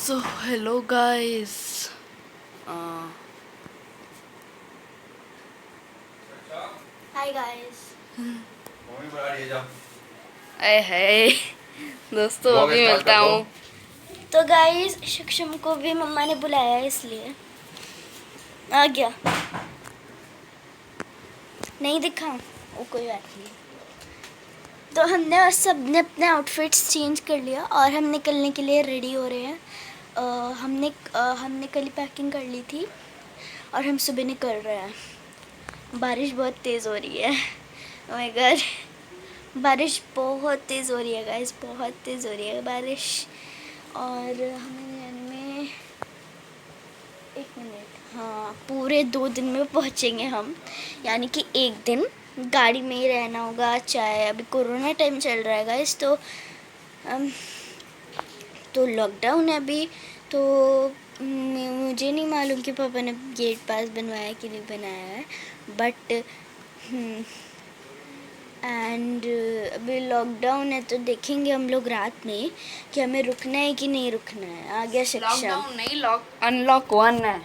So hello guys, hi guys. है दोस्तों अभी मिलता हूँ। तो गाइस शिक्षम को भी मम्मा ने बुलाया है इसलिए आ गया। नहीं दिखा वो, कोई बात नहीं। तो हमने सबने अपने आउटफिट्स चेंज कर लिया और हम निकलने के लिए रेडी हो रहे हैं। हमने कल ही पैकिंग कर ली थी और हम सुबह निकल रहे हैं। बारिश बहुत तेज़ हो रही है। ओह माय गॉड, बारिश बहुत तेज़ हो रही है गाइस, बहुत तेज़ हो रही है बारिश। और हमें एक मिनट, हाँ पूरे 2 दिन में पहुँचेंगे हम, यानी कि एक दिन गाड़ी में ही रहना होगा। चाहे अभी कोरोना टाइम चल रहा है गाइस, तो लॉकडाउन है अभी। तो मुझे नहीं मालूम कि पापा ने गेट पास बनवाया कि नहीं बनाया है, बट एंड अभी लॉकडाउन है तो देखेंगे हम लोग रात में कि हमें रुकना है कि नहीं रुकना है। आ गया शिक्षा। लॉकडाउन नहीं, अनलॉक 1 है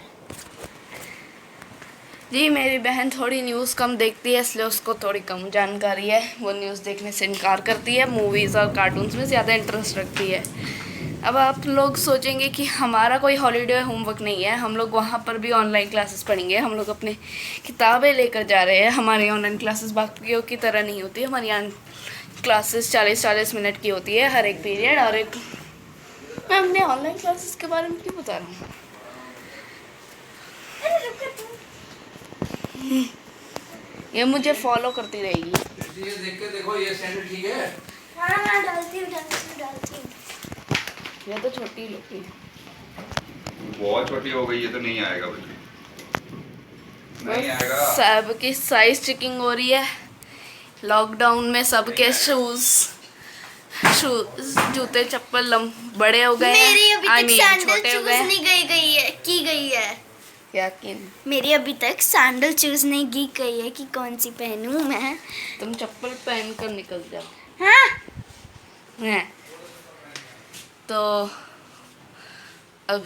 जी। मेरी बहन थोड़ी न्यूज़ कम देखती है, इसलिए उसको थोड़ी कम जानकारी है। वो न्यूज़ देखने से इनकार करती है, मूवीज़ और कार्टून्स में ज़्यादा इंटरेस्ट रखती है। अब आप लोग सोचेंगे कि हमारा कोई हॉलीडे होमवर्क नहीं है, हम लोग वहाँ पर भी ऑनलाइन क्लासेस पढ़ेंगे। हम लोग अपने किताबें लेकर जा रहे हैं। हमारी ऑनलाइन क्लासेस बाकियों की तरह नहीं होती। हमारी यहाँ क्लासेस 40-40 मिनट की होती है हर एक पीरियड। और एक मैं अपने ऑनलाइन क्लासेस के बारे में क्यों बता रहा हूँ। ये मुझे फॉलो करती रहेगी। ये देख के देखो, ये सैंडल ठीक है? हाँ डालती हूँ। ये तो छोटी लगती है, बहुत छोटी हो गई, ये तो नहीं आएगा बल्कि, नहीं आएगा। सब की साइज चेकिंग हो रही है। लॉकडाउन में सबके शूज जूते चप्पल बड़े हो गए हैं। मेरी अभी तक सैंडल छोटे हो चूज गए। नहीं की गई है। क्या कि मेरी अभी तक सैंडल चूज नहीं की गई है कि कौन सी पहनूं मैं। तुम चप्पल पहन कर निकल जाओ। हाँ हैं तो अब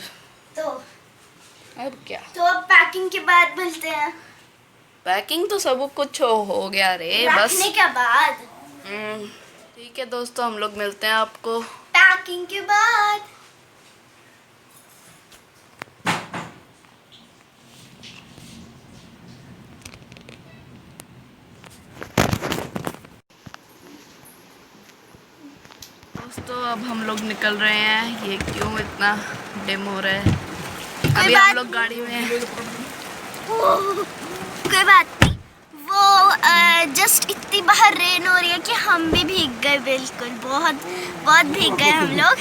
क्या, तो अब पैकिंग के बाद मिलते हैं। पैकिंग तो सब कुछ हो गया रे, बस रखने के बाद। ठीक है दोस्तों, हम लोग मिलते हैं आपको पैकिंग के बाद। दोस्तों अब हम लोग निकल रहे हैं। ये क्यों इतना डिम हो रहा है? अभी बात हम लोग गाड़ी में हैं। कोई बात नहीं, वो जस्ट इतनी बाहर रेन हो रही है कि हम भी भीग गए। बिल्कुल बहुत बहुत भीग गए हम लोग।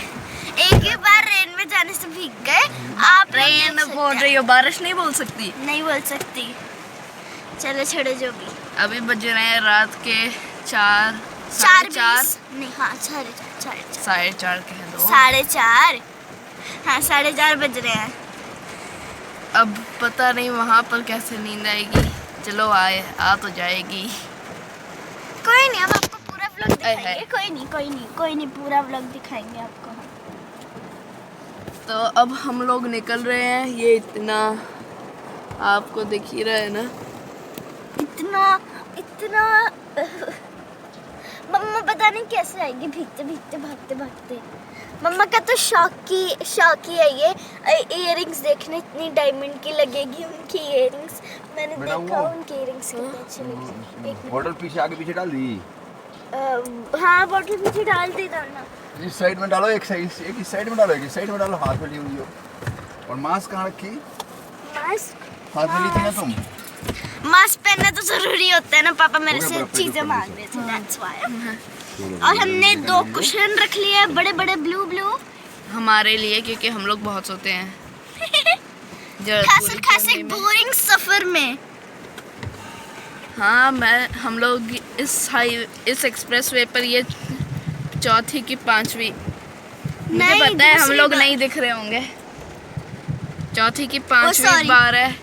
एक ही बार रेन में जाने से भीग गए। आप रेन बोल रही हो, बारिश नहीं बोल सकती। नहीं बोल सकती। चलो छोड़ो जो भी। अभी बज रहे हैं रात के 4 4 नहीं, हाँ 4 4:30 कह दो। 4:30, हाँ 4:30 बज रहे हैं। अब पता नहीं वहाँ पर कैसे नींद आएगी। चलो आ तो जाएगी। कोई नहीं, हम आपको पूरा व्लॉग है। दिखाएंगे। कोई नहीं पूरा व्लॉग दिखाएंगे आपको हम। तो अब हम लोग निकल रहे हैं। ये इतना आपको दिख ही रहा है ना, इतना मम्मा पता नहीं कैसे आएगी भीगते भीगते भागते। मम्मा का तो शौक ही है ये इयररिंग्स देखने। इतनी डायमंड की लगेगी उनकी इयररिंग्स। मैंने देखा उनकी इयररिंग्स कितनी अच्छी लगी। बॉटल पीछे आगे पीछे डाल दी। हाँ बॉटल पीछे डाल दी ना। इस साइड में डालो, एक इस साइड में डालो, एक इस साइड में डालो। हाथ में ली हुई हो। और मास्क कहाँ रखी? मास्क हाथ में ली थी ना तुम। मास्क पहनना तो जरूरी होता है ना, पापा मेरे से चीजें मांग रहे थे, दैट्स व्हाई। और हमने 2 कुशन रख लिए बड़े बड़े ब्लू हमारे लिए, क्योंकि हम लोग बहुत सोते हैं खासे बोरिंग सफर में। हाँ हम लोग इस एक्सप्रेस वे पर ये 4थी की 5वीं, मुझे पता है हम लोग नहीं दिख रहे होंगे। 4थी की 5वीं बार है।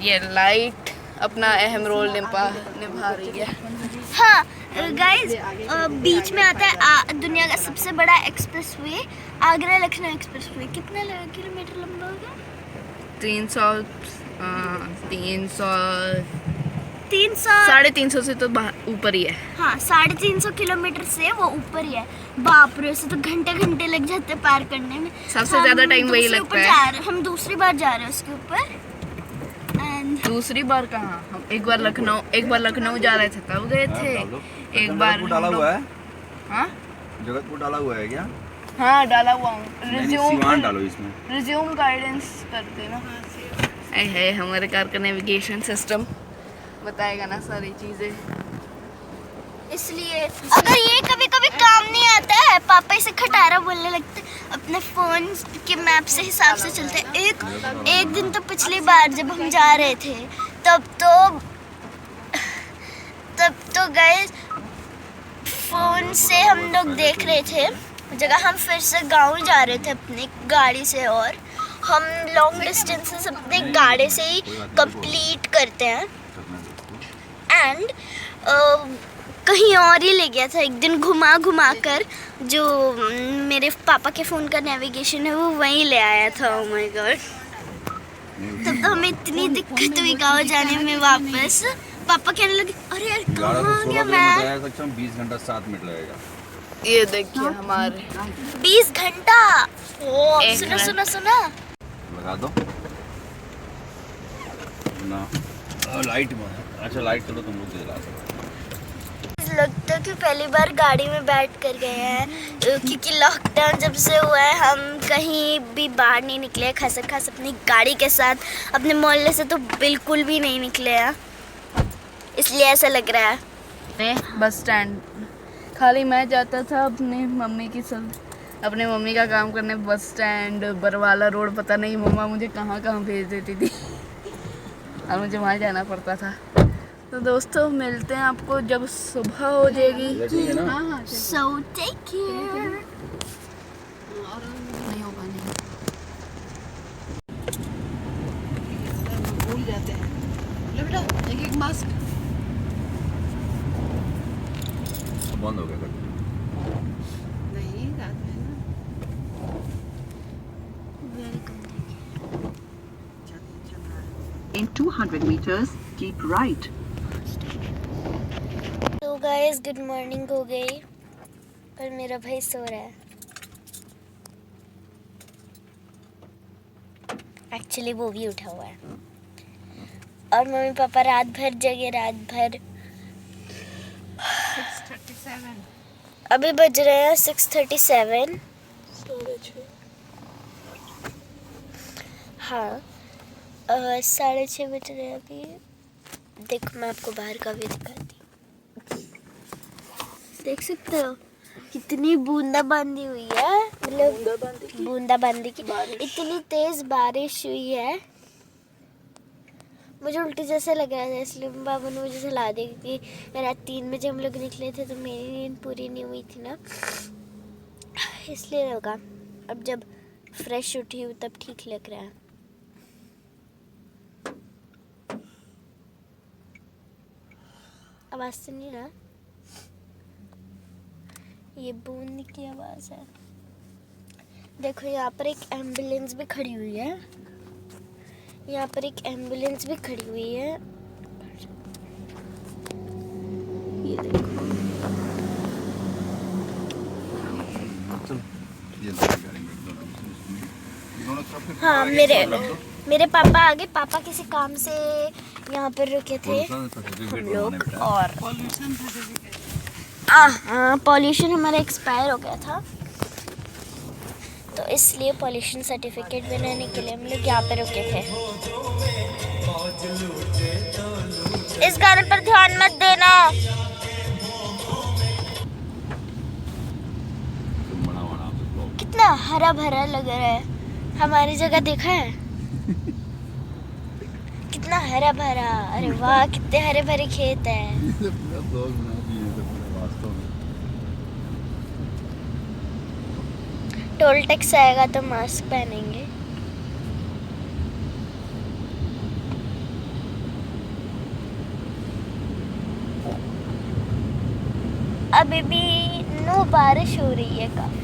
ये लाइट अपना अहम रोल निभा रही है। हाँ गाइस, बीच में आता है दुनिया का सबसे बड़ा एक्सप्रेसवे, आगरा लखनऊ एक्सप्रेसवे। कितना किलोमीटर लंबा होगा? 300 से तो ऊपर ही है। हाँ, 350 किलोमीटर से वो ऊपर ही है। बाप रे, से तो घंटे घंटे लग जाते हैं पार करने में। सबसे ज्यादा टाइम वही लगता है। हम दूसरी बार जा रहे हैं उसके ऊपर। दूसरी बार कहाँ? हम एक बार लखनऊ जा रहे थे तब गए थे। एक बार डाला हुआ है। हाँ, जगतपुर डाला हुआ है क्या? हाँ डाला हुआ हूँ। सिवान डालो इसमें। रिज्यूम गाइडेंस करते ना। है हमारे कार का नेविगेशन सिस्टम बताएगा ना सारी चीजें। इसलिए अगर ये कभी कभी काम नहीं आता है, पापा इसे खटारा बोलने लगते, अपने फोन के मैप से हिसाब से चलते। एक दिन तो पिछली बार जब हम जा रहे थे तब तो गए, फोन से हम लोग देख रहे थे जगह। हम फिर से गांव जा रहे थे अपनी गाड़ी से, और हम लॉन्ग डिस्टेंसेस अपने गाड़ी से ही कंप्लीट करते हैं। एंड कहीं और ही ले गया था एक दिन, घुमा कर। जो मेरे पापा के फ़ोन का नेविगेशन है वो वहीं ले आया था। ओह माय गॉड, तब तो हमें इतनी दिक्कत हुई गाँव जाने में वापस। पापा कहने लगे, अरे यार कहाँ गया मैं? 20 घंटा 7 मिनट लगेगा। ये देखिए हमारे 20 घंटा। ओ सुना लगा दो ना। लाइट में अच्छा, लाइट चलो तुम लोग जला दो। लगता है कि पहली बार गाड़ी में बैठ कर गए हैं, क्योंकि लॉकडाउन जब से हुआ है हम कहीं भी बाहर नहीं निकले। खास अपनी गाड़ी के साथ अपने मोहल्ले से तो बिल्कुल भी नहीं निकले हैं, इसलिए ऐसा लग रहा है। बस स्टैंड खाली मैं जाता था अपने मम्मी का काम करने। बस स्टैंड, बरवाला रोड, पता नहीं मम्मा मुझे कहाँ भेज देती थी और मुझे वहाँ जाना पड़ता था। तो दोस्तों मिलते हैं आपको जब सुबह हो जाएगी। So take care. नहीं होगा, नहीं भूल जाते हैं। ले बेटा एक मास्क। बंद हो गया। नहीं रात में ना। In 200 meters, keep right. तो गाइस गुड मॉर्निंग हो गई, पर मेरा भाई सो रहा है। एक्चुअली वो भी उठा हुआ है, और मम्मी पापा रात भर जगे। 6:37 अभी बज रहे हैं 6:37। हाँ 6:30 बज रहे हैं अभी। देखो मैं आपको बाहर का भी दिखाती हूँ, देख सकते हो कितनी बूंदाबांदी हुई है। मतलब बूंदाबांदी की इतनी तेज बारिश हुई है, मुझे उल्टी जैसे लग रहा था, इसलिए बाबा ने मुझे सलाह दी। क्योंकि रात 3 बजे हम लोग निकले थे तो मेरी नींद पूरी नहीं हुई थी ना, इसलिए लगा। अब जब फ्रेश उठी हूँ तब ठीक लग रहा है। आवाज़ सुनिए ना, ये बूंद की आवाज़ है। देखो यहाँ पर एक एम्बुलेंस भी खड़ी हुई है, यहाँ पर एक एम्बुलेंस भी खड़ी हुई है। ये देखो, हाँ मेरे पापा आगे, पापा किसी काम से यहाँ पर रुके थे हम लोग, और हाँ पॉल्यूशन हमारा एक्सपायर हो गया था, तो इसलिए पॉल्यूशन सर्टिफिकेट बनाने के लिए हम लोग यहाँ पे रुके थे। इस गाने पर ध्यान मत देना। कितना हरा भरा लग रहा है, हमारी जगह देखा है कितना हरा भरा। अरे वाह कितने हरे भरे खेत है। टोल टैक्स आएगा तो मास्क पहनेंगे। अभी भी नो बारिश हो रही है काफी।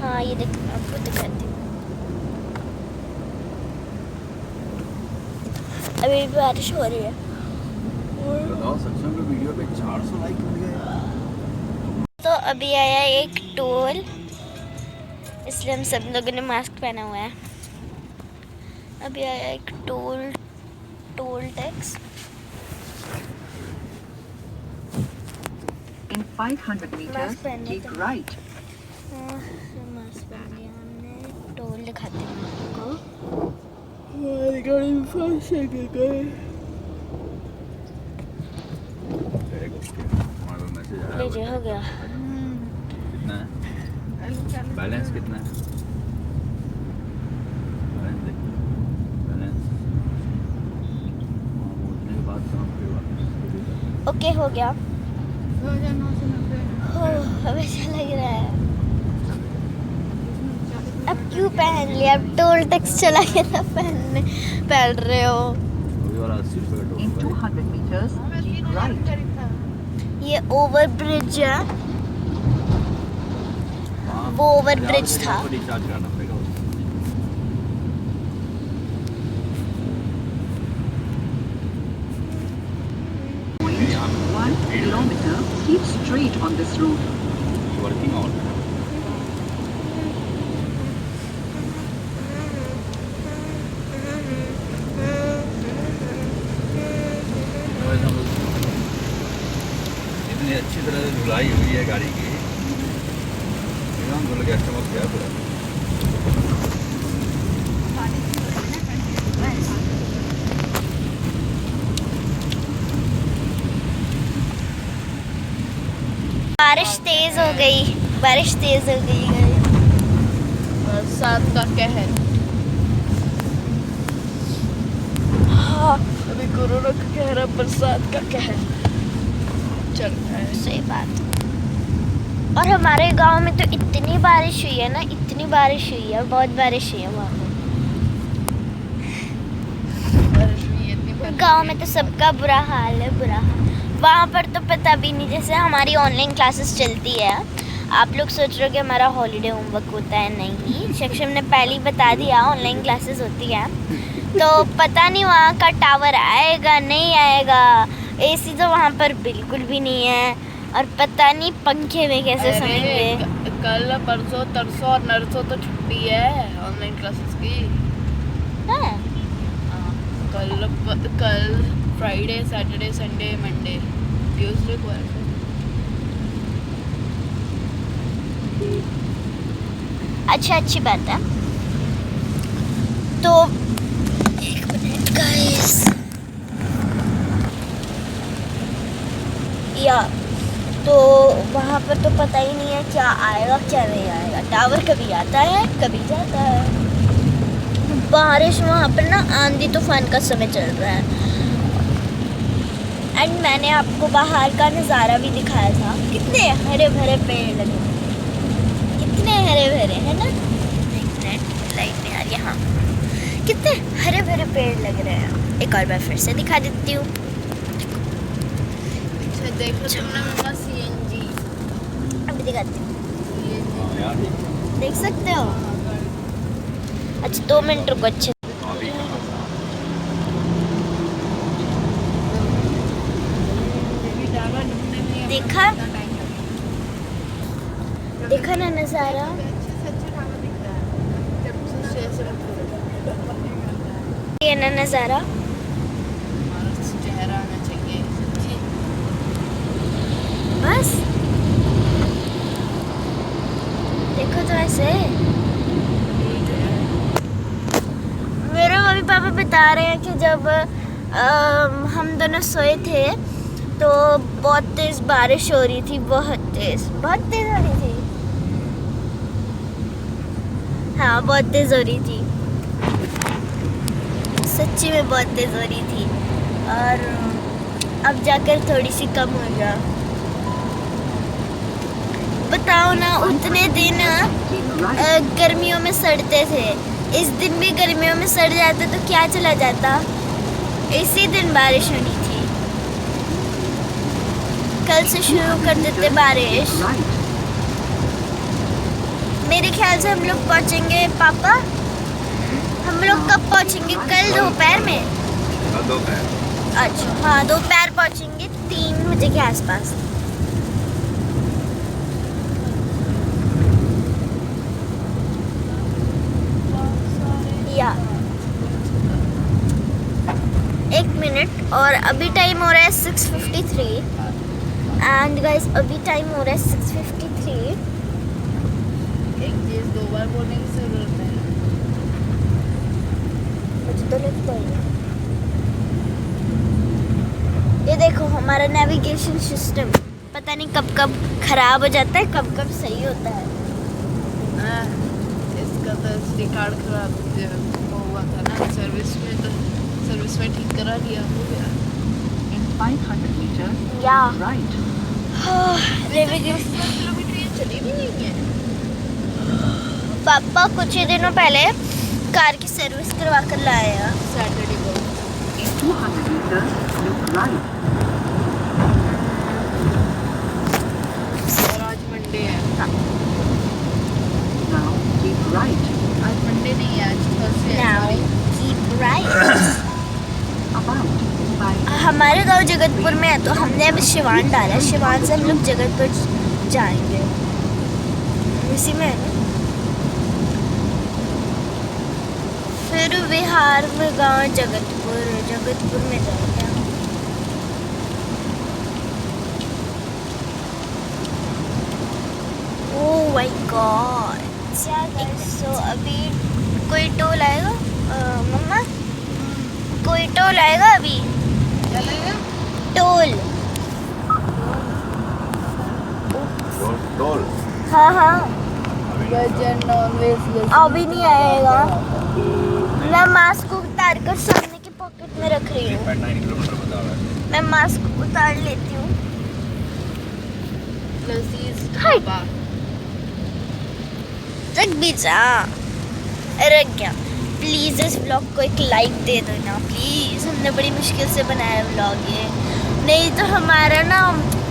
हाँ ये देखो, मैं आपको दिखाती हूँ। अभी भी बारिश हो रही है। बताओ सक्षम के वीडियो पे 400 लाइक हो गए। तो अभी आया एक टोल, इसलिए हम सब लोगों ने मास्क पहना हुआ है। अभी आया एक toll tax. In 500 meters, Mask पहनने keep तो- right. मास्क पहन लिया हमने। टोल दिखाते हैं आपको। हमारे पास मैसेज आया लीजिए, हो गया। कितना है बैलेंस कितना है बैलेंस देख बैलेंस उतने के बाद काम फिर वापस ओके हो गया। हो अब अच्छा लग रहा है। अब क्यों पहन लिया? अब टोल टैक्स चला के ना पहन रहे हो। वही वाला 80 रुपये का In toll 200 meters, keep right. ये ओवर ब्रिज है, वो ओवर ब्रिज था। रिचार्ज करना पड़ेगा उसको। यहाँ पे 1 kilometer, keep straight on this route. Working out इतनी अच्छी तरह से धुलाई हुई है गाड़ी की, एकदम धुल गया, चमक गया पूरा। बारिश तेज हो गई, बारिश तेज हो गई। बरसात का कहर। हाँ, अभी कोरोना का कहर, अब बरसात का कहर चल रहा है। सही बात। और हमारे गांव में तो इतनी बारिश हुई है ना, इतनी बारिश हुई है, बहुत बारिश हुई है वहाँ पे। बारिश हुई है इतनी गांव में तो सबका बुरा हाल है, बुरा हाल। वहाँ पर तो पता भी नहीं, जैसे हमारी ऑनलाइन क्लासेस चलती है। आप लोग सोच रहे हो कि हमारा हॉलीडे होमवर्क होता है, नहीं। सक्षम ने पहले ही बता दिया ऑनलाइन क्लासेस होती है। तो पता नहीं वहाँ का टावर आएगा नहीं आएगा। एसी तो वहाँ पर बिल्कुल भी नहीं है, और पता नहीं पंखे में कैसे सोएंगे। कल परसों तरसों और नरसों तो छुट्टी है ऑनलाइन क्लासेस की। हाँ, कल Friday Saturday Sunday Monday Tuesday को है। अच्छा, अच्छी बात है। तो एक मिनट गाइस, या तो वहाँ पर तो पता ही नहीं है क्या आएगा क्या नहीं आएगा। टावर कभी आता है कभी जाता है। बारिश वहाँ पर ना आंधी तूफान का समय चल रहा है। एंड मैंने आपको बाहर का नज़ारा भी दिखाया था, कितने हरे भरे पेड़ लगे, कितने हरे भरे है ना। एक मिनट, लाइट नहीं आ रही है। हाँ, कितने हरे भरे पेड़ लग रहे हैं। एक और बार फिर से दिखा देती हूँ। अच्छा देखो तुमने मम्मा सीएनजी अभी दिखाती हूँ, हाँ यार देख सकते हो। अच्छा 2 मिनट रुको। अच्छे अभी देखा, देखा ना नज़ारा। ये ना नज़ारा, हमारा चेहरा आना चाहिए सच्ची। बस देखो तो ऐसे। मेरे मम्मी पापा बता रहे हैं कि जब हम दोनों सोए थे तो बहुत तेज बारिश हो रही थी, बहुत तेज हो रही थी। हाँ, बहुत तेज हो रही थी, सच्ची में बहुत तेज हो रही थी। और अब जाकर थोड़ी सी कम हो गया। बताओ ना, उतने दिन गर्मियों में सड़ते थे, इस दिन भी गर्मियों में सड़ जाते तो क्या चला जाता। इसी दिन बारिश होनी थी। कल से शुरू कर देते बारिश। Right. मेरे ख्याल से हम लोग पहुंचेंगे पापा, हम लोग कब पहुंचेंगे? कल दोपहर में। दोपहर। अच्छा हाँ, दोपहर पहुंचेंगे 3 बजे के आसपास। या 1 मिनट, और अभी टाइम हो रहा है 6:53 एंड गाइस अभी टाइम हो रहा है 6:53। एक चीज 2 बार बोलने की जरूरत है। मुझे तो लगता है ये देखो हमारा नेविगेशन सिस्टम पता नहीं कब कब खराब हो जाता है, कब कब सही होता है। इसका तो SD कार्ड खराब हुआ था ना सर्विस में, तो सर्विस में ठीक करा लिया, हो गया। In 500 meters, या right. नेविगेशन किलोमीटर ये चली भी नहीं है। पापा कुछ ही दिनों पहले कार की सर्विस करवा कर लाए हैं। सैटरडे को In 200 meters, look right. और आज मंडे है। Now keep right. आज मंडे नहीं है, आज थर्सडे है। Now sorry। Keep right. About by हमारे गांव जगतपुर में है, तो हमने अभी शिवान डाला है। शिवान से हम लोग जगतपुर जाएंगे, इसी में है ना। फिर बिहार में गांव जगतपुर, जगतपुर में जाएंगे हम। Oh my God. सो अभी कोई टोल आएगा मम्मा, कोई टोल आएगा अभी, क्या लगेगा? टोल। टोल। हाँ हाँ वेज एंड नॉन वेज अभी नहीं आएगा। मैं मास्क को उतार कर सामने के पॉकेट में रख रही हूँ। 3.9 किलोमीटर बता रहा है। मैं मास्क उतार लेती हूँ। लजीज हाय। ढाबा। रख भी जा, रख गया। प्लीज़ इस व्लॉग को एक लाइक दे दो ना प्लीज़, हमने बड़ी मुश्किल से बनाया व्लॉग ये। नहीं तो हमारा ना,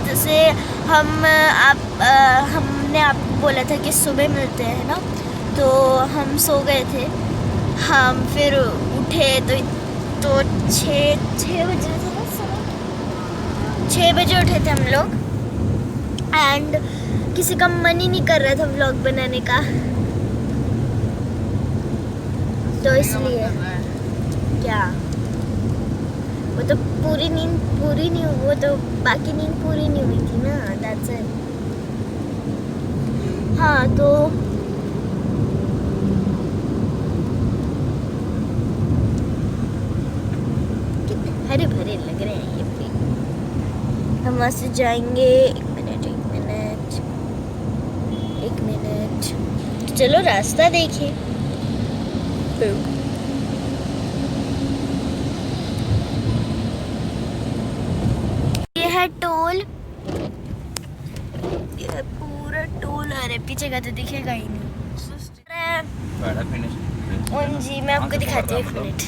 जैसे हमने आपको बोला था कि सुबह मिलते हैं ना, तो हम सो गए थे। हम फिर उठे तो 6 बजे थे ना, सुबह 6 बजे उठे थे हम लोग। एंड किसी का मन ही नहीं कर रहा था व्लॉग बनाने का, तो इसलिए क्या, वो तो पूरी नींद पूरी नहीं, वो तो बाकी नींद पूरी नहीं हुई थी ना, दैट्स इट। हाँ तो कितने हरे भरे लग रहे हैं ये पेड़। हम वहाँ से जाएंगे। एक मिनट, चलो रास्ता देखिए। ये है टोल, ये है पूरा टोल। अरे पीछे का तो दिखेगा ही नहीं। बैठा फिनिश। और जी मैं आपको दिखाती हूँ 1 मिनट,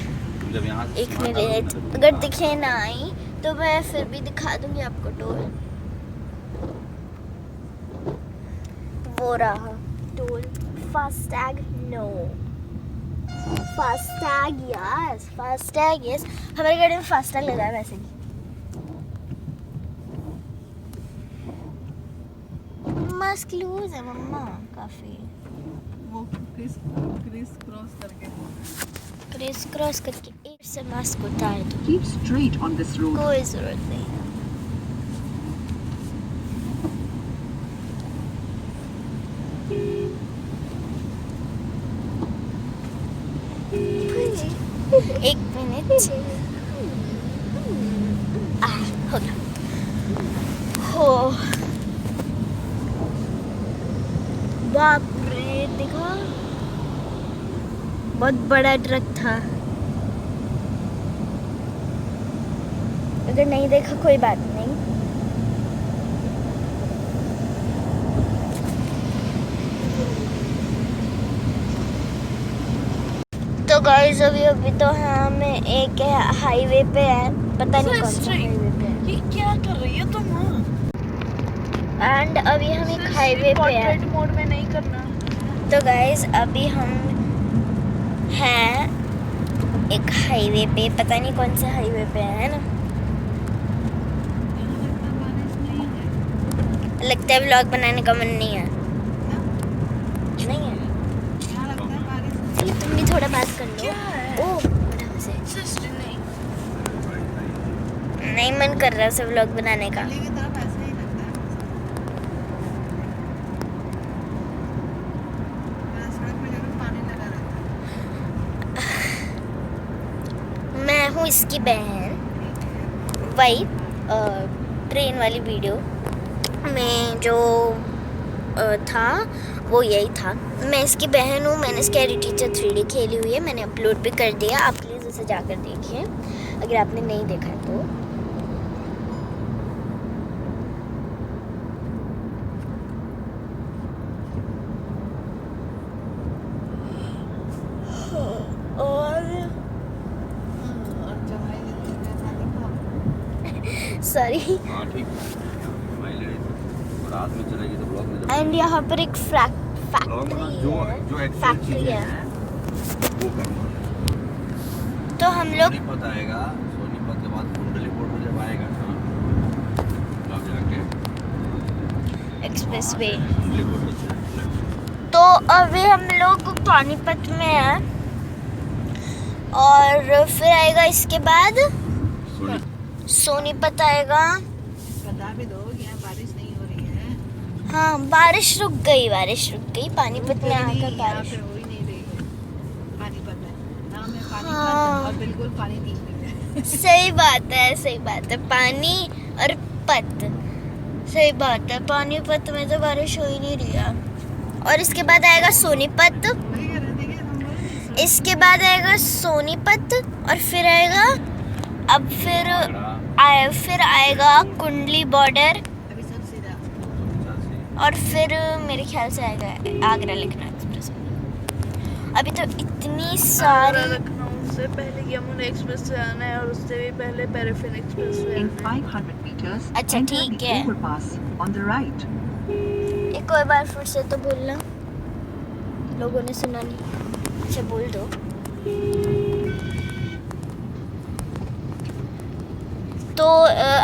जब यहाँ से 1 मिनट। अगर दिखे ना आई तो मैं फिर भी दिखा दूंगी आपको टोल। वो रहा toll. FASTag no, FASTag yes, FASTag yes. हमारे गाड़ी में फास्टैग लगा है वैसे भी। मास्क लूज है मम्मा काफी। वो क्रिस क्रॉस करके एक से मास्क उतार दो, keep straight on this road. कोई जरूरत नहीं। एक मिनट, हो गया। हो बाप रे, देखा बहुत बड़ा ट्रक था। अगर नहीं देखा कोई बात नहीं। तो गाइस अभी तो हम एक हाईवे पे है, पता नहीं कौन सा हाईवे पे है। ये क्या कर रही हो तुम? एंड अभी हम एक हाईवे पे हैं। पोर्ट्रेट मोड में नहीं करना। तो गाइज अभी हम हैं एक हाईवे पे, पता नहीं कौन से हाईवे पे है ना। लगता है व्लॉग बनाने का मन नहीं है। नहीं है। चलो तुम भी थोड़ा बात कर लो। ओह से सिस्टर नहीं। नहीं मन कर रहा है व्लॉग बनाने का। मैं हूँ इसकी बहन। वही ट्रेन वाली वीडियो में जो था वो यही था। मैं इसकी बहन हूँ। मैंने स्कैरी टीचर 3D खेली हुई है, मैंने अपलोड भी कर दिया। आप प्लीज़ उसे जाकर देखिए अगर आपने नहीं देखा है तो। सॉरी। हाँ ठीक है, मैं ले रही थी। रात में चलेगी तो ब्लॉग में एंड यहाँ पर एक ब्लॉग फैक्ट्री में है। जो एक्चुअल फैक्ट्री चीजें है। हैं वो करना। तो हम लोग सोनीपत आएगा, सोनीपत के बाद कुंडलीपुर में जब आएगा ना तब जाके एक्सप्रेस वे। कुंडलीपुर से तो अभी हम लोग पानीपत में हैं और फिर आएगा इसके बाद सोनीपत आएगा। बता भी दो यहाँ बारिश नहीं हो रही है। हाँ बारिश रुक गई। पानीपत में आकर बारिश। हो ही नहीं रही है। पानीपत है नाम है पानीपत हाँ। और बिल्कुल पानी नहीं है। सही बात है। पानी और पत, सही बात है। पानीपत में तो बारिश हो ही नहीं रही है। और इसके बाद आएगा सोनीपत, इसके बाद आएगा सोनीपत और फिर आएगा अब फिर आएगा कुंडली बॉर्डर अभी सब सीधा। और फिर मेरे ख्याल से आएगा आगरा लखनऊ एक्सप्रेस। अभी तो इतनी सारी। लखनऊ से पहले यमुना एक्सप्रेस से आना है और उससे भी पहले पैराफिन एक्सप्रेस से In आना है। 500 meters, अच्छा, enter ठीक the है। overpass on the right. एक और बार फिर से तो बोलना, लोगों ने सुना नहीं। अच्छा बोल दो। तो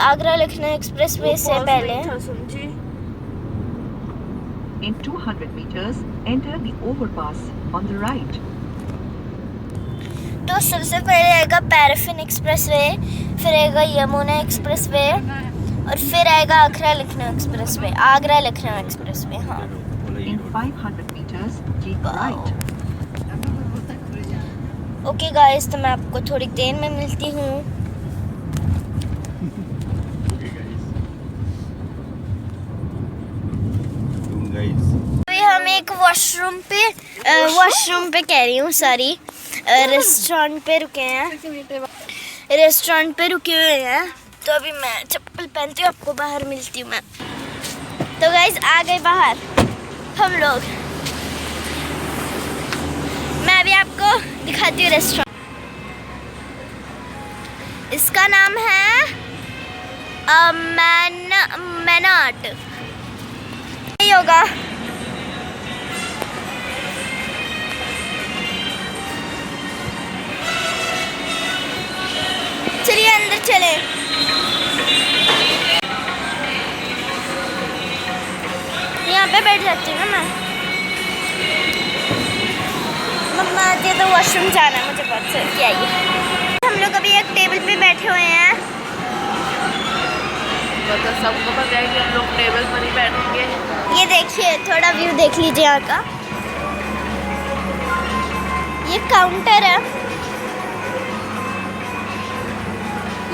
आगरा लखनऊ एक्सप्रेस वे से पहले समझी। In 200 meters, enter the overpass on the right. तो सबसे पहले आएगा पैराफिन एक्सप्रेस वे, फिर आएगा यमुना एक्सप्रेस वे और फिर आएगा आगरा लखनऊ एक्सप्रेस वे। हाँ। In 500 meters, keep right. Okay guys, तो मैं आपको थोड़ी देर में मिलती हूँ। अभी हम एक वॉशरूम पे कह रही हूँ, सॉरी, रेस्टोरेंट पे रुके हुए हैं। तो अभी मैं चप्पल पहनती हूँ, आपको बाहर मिलती हूँ मैं। तो गाइस आ गए बाहर हम लोग। मैं अभी आपको दिखाती हूँ रेस्टोरेंट। इसका नाम है मैनाट। यही होगा। चलिए अंदर चले। यहाँ पे बैठ जाती हूँ ना मैं। मम्मा आती है तो वॉशरूम जाना है मुझे, बहुत सर क्या ये। हम लोग अभी एक टेबल पे बैठे हुए हैं। तो सबको पता है कि हम लोग टेबल पर ही बैठेंगे। ये देखिए, थोड़ा व्यू देख लीजिए यहाँ का। ये काउंटर है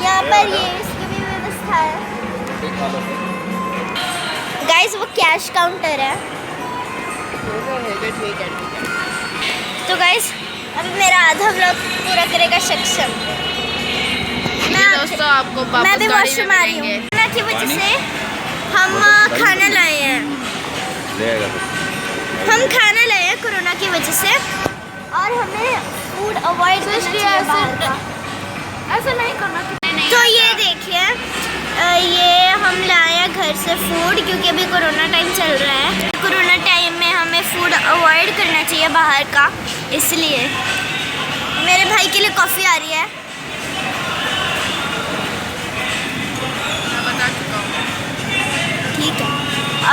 यहाँ पर, ये इसकी भी व्यवस्था है। गाइस वो कैश काउंटर है। ठीक है। तो गाइस अभी मेरा आधा व्लॉग पूरा करेगा सक्षम। दोस्तों आपको मैं भी वॉशरूम आ रही हूँ। कोरोना की वजह से हम खाना लाए हैं। हम खाना लाए हैं कोरोना की वजह से, और हमें फूड अवॉइड करना चाहिए बाहर का। ऐसा नहीं करना। तो ये देखिए, ये हम लाए हैं घर बाहर से फूड, क्योंकि अभी कोरोना टाइम चल रहा है। कोरोना टाइम में हमें फूड अवॉइड करना चाहिए बाहर का, इसलिए मेरे भाई के लिए कॉफ़ी आ रही है। मैं बता चुका हूँ। ठीक है।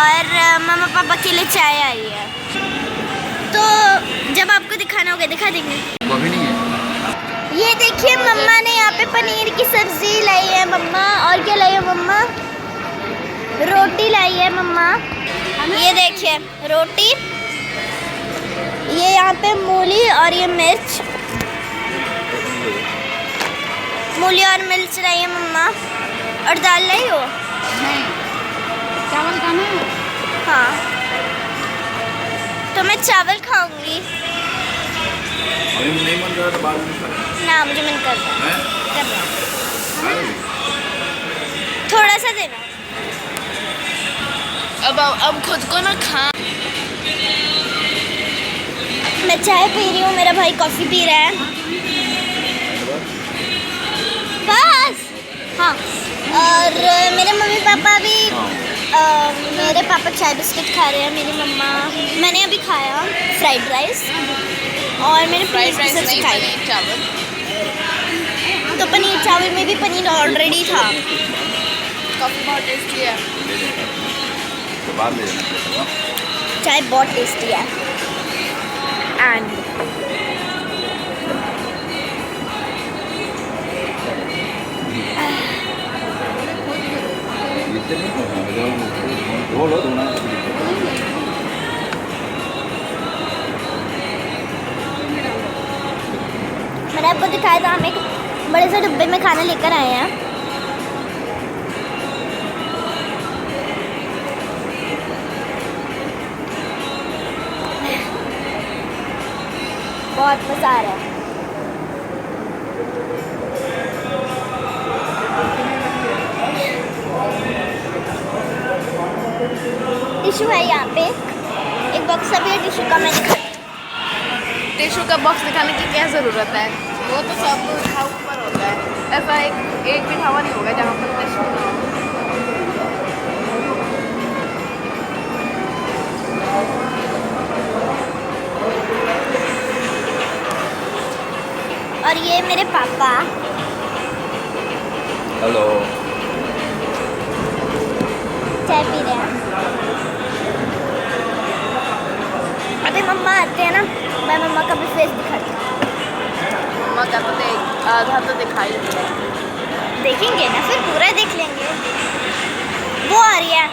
और मम्मा पापा के लिए चाय आई है, तो जब आपको दिखाना होगा दिखा देंगे। वो भी नहीं है। ये देखिए मम्मा ने यहाँ पे पनीर की सब्जी लाई है मम्मा, और क्या लाई है मम्मा? रोटी लाई है मम्मा। ये देखिए रोटी, ये यहाँ पे मूली और ये मिर्च, मूली और मिर्च लाई है मम्मा। और दाल लाई हो? नहीं, चावल खाना है? हाँ, तो मैं चावल खाऊंगी अभी नहीं मन कर रहा तो बाद में खा। ना, मुझे मन कर रहा हैं? है। थोड़ा सा देना। अब खुद को ना खा। मैं चाय पी रही हूँ, मेरा भाई कॉफ़ी पी रहा है। बस हाँ। और मेरे मम्मी पापा भी मेरे पापा चाय बिस्किट खा रहे हैं, मेरी मम्मा, मैंने अभी खाया फ्राइड राइस, और मैंने पनीर की सब्जी खाई। पनीर चावल। तो पनीर चावल में भी पनीर ऑलरेडी था। कॉफ़ी बहुत टेस्टी है। तो बाद ले जाना पड़ेगा। चाय बहुत टेस्टी है। एंड इससे नहीं होगा, धो लो धोना। मैंने आपको दिखाया था, हम एक बड़े से डिब्बे में खाना लेकर आए हैं। बहुत मज़ा आ रहा है। टिश्यू है यहाँ पे, एक बॉक्स अभी है टिश्यू का, मैं दिखाती हूँ। टिश्यू का बॉक्स दिखाने की क्या ज़रूरत है? वो तो सब ढाबों पर होता है। ऐसा एक भी ढाबा नहीं होगा जहाँ पर टिश्यू ना हो। और ये मेरे पापा, हेलो। चाय पी रहे हैं। अभी मम्मा आते हैं ना, मैं मम्मा का भी फेस दिखाती हूँ। मम्मा का तो आधा तो दिखाई दिया। देखेंगे ना, फिर पूरा देख लेंगे। वो आ रही है,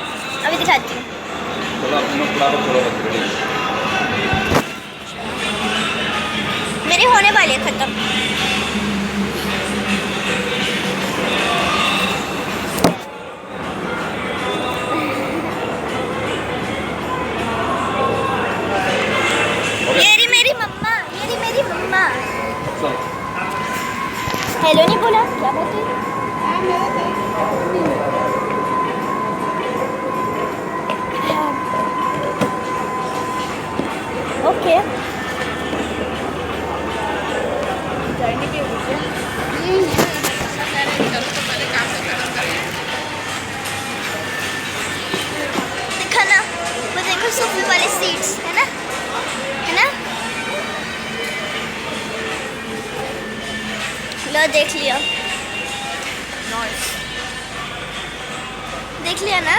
अभी दिखाती हूँ। थोड़ा अपना फ्लावर थोड़ा बस रेडी। मेरी होने वाली है खत्म। ये रही मेरी मम्मा, ये रही मेरी मम्मा। हेलो नहीं बोला, क्या बात है? ओके। जाने के लिए करो तो पहले काम तो खत्म करें। देखा ना, वो देखो सोफे वाले सीट्स है ना, है ना? लो देख लिया, देख लिया ना?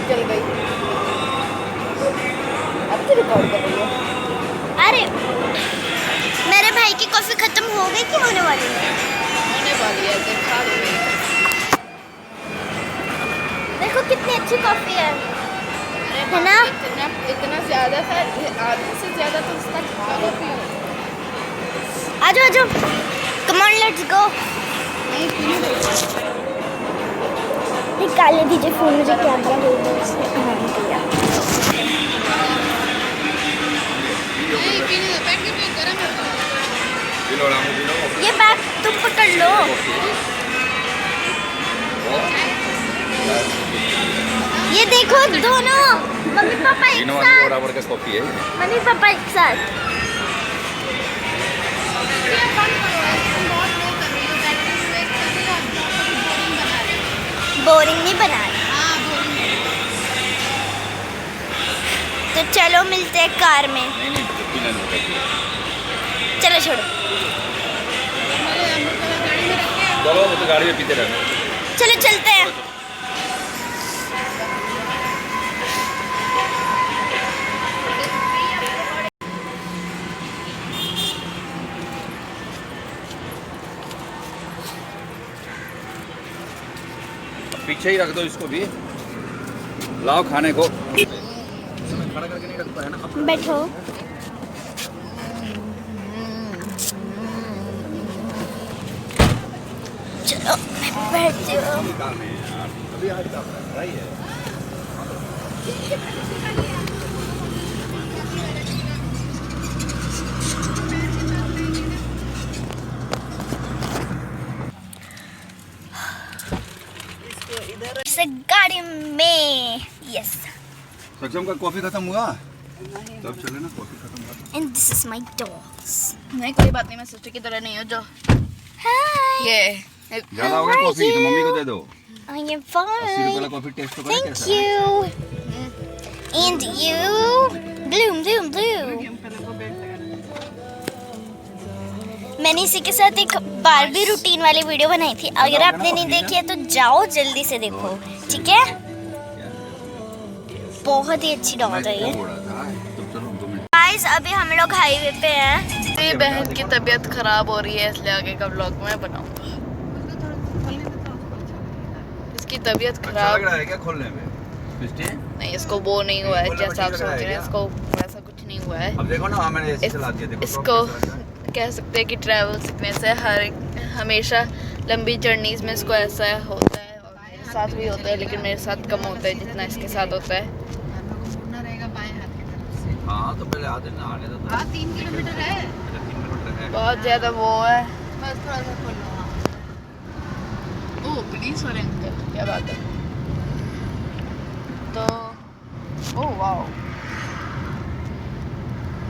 चल गई। अब तो रिकॉर्ड कर रही है। अरे मेरे भाई की कॉफी खत्म हो गई कि होने वाली है? होने वाली है, देखा रही है। देखो कितनी अच्छी कॉफी है अरे ना? इतना ज़्यादा था, आधे से ज़्यादा तो उसका खाना भी हो। आ जाओ आ जाओ, कम ऑन लेट्स गो। नहीं पीने दो। निकालने दीजिए फ़ोन, मुझे कैमरा ले लो इसने ऑन किया। ये बैग तुम पकड़ लो। ये देखो दोनों मम्मी पापा एक तीनों वाली साथ, बराबर का कॉफी है। मम्मी पापा एक साथ। बोरिंग नहीं बना रहे। तो चलो मिलते हैं कार में। नहीं नहीं पी लेने का। चलो छोड़ो, चलो वो तो गाड़ी में पीते रहना। चलो चलते हैं। पीछे ही रख दो इसको भी। लाओ खाने को। खड़ा करके नहीं रखता है ना। बैठो। चलो मैं बैठती हूँ। निकाल नहीं यार। अभी आज का फ्राई है। से गाड़ी में यस। सक्षम का कॉफी खत्म हुआ? तब चले ना, कॉफी खत्म हुआ। And this is my dogs. नहीं कोई बात नहीं, मैं सिस्टर की तरह नहीं हूँ जो हाय, ये ज्यादा हो गया कॉफी तो मम्मी को दे दो। आई एम 80 रुपए फाइन, वाला कॉफी टेस्ट तो करें थैंक कैसा है? You. And you Bloom Bloom Bloom. मैंने इसी के साथ एक बारबी रूटीन वाली वीडियो बनाई थी, अगर आपने नहीं देखी है तो जाओ जल्दी से देखो, ठीक है? बहुत ही अच्छी डॉग है ये। मैं बोल रहा था, तुम चलो 2 मिनट। गाइस अभी हम लोग हाईवे पे हैं। मेरी बहन की तबीयत खराब हो रही है, इसलिए आगे का ब्लॉग मैं बनाऊंगा। इसकी तबीयत अच्छा खराब लग रहा है क्या खोलने में? मिस्टी? नहीं, इसको वो नहीं हुआ है खोलने में जैसा आप ठीक लग रहा सोच है रहे हैं, क्या? इसको वैसा कुछ नहीं हुआ है। अब देखो ना, हाँ मैंने ऐसे चला दिया, देखो इसको कैसा लग रहा है। कह सकते हैं कि ट्रैवल सिकनेस है, हमेशा लंबी जर्नीज में इसको ऐसा होता है, और मेरे साथ भी होता है, लेकिन मेरे साथ कम होता है जितना इसके साथ होता है। घूमना रहेगा बाएं हाथ की तरफ से। हाँ तो पहले आधे ना आने दो। हाँ 3 किलोमीटर है। 3 किलोमीटर है। बहुत ज़्यादा वो है। बस थोड़ा सा खोल लो। हाँ। ओह प्लीज सॉरी अंकल, क्या बात है। तो ओह वाओ,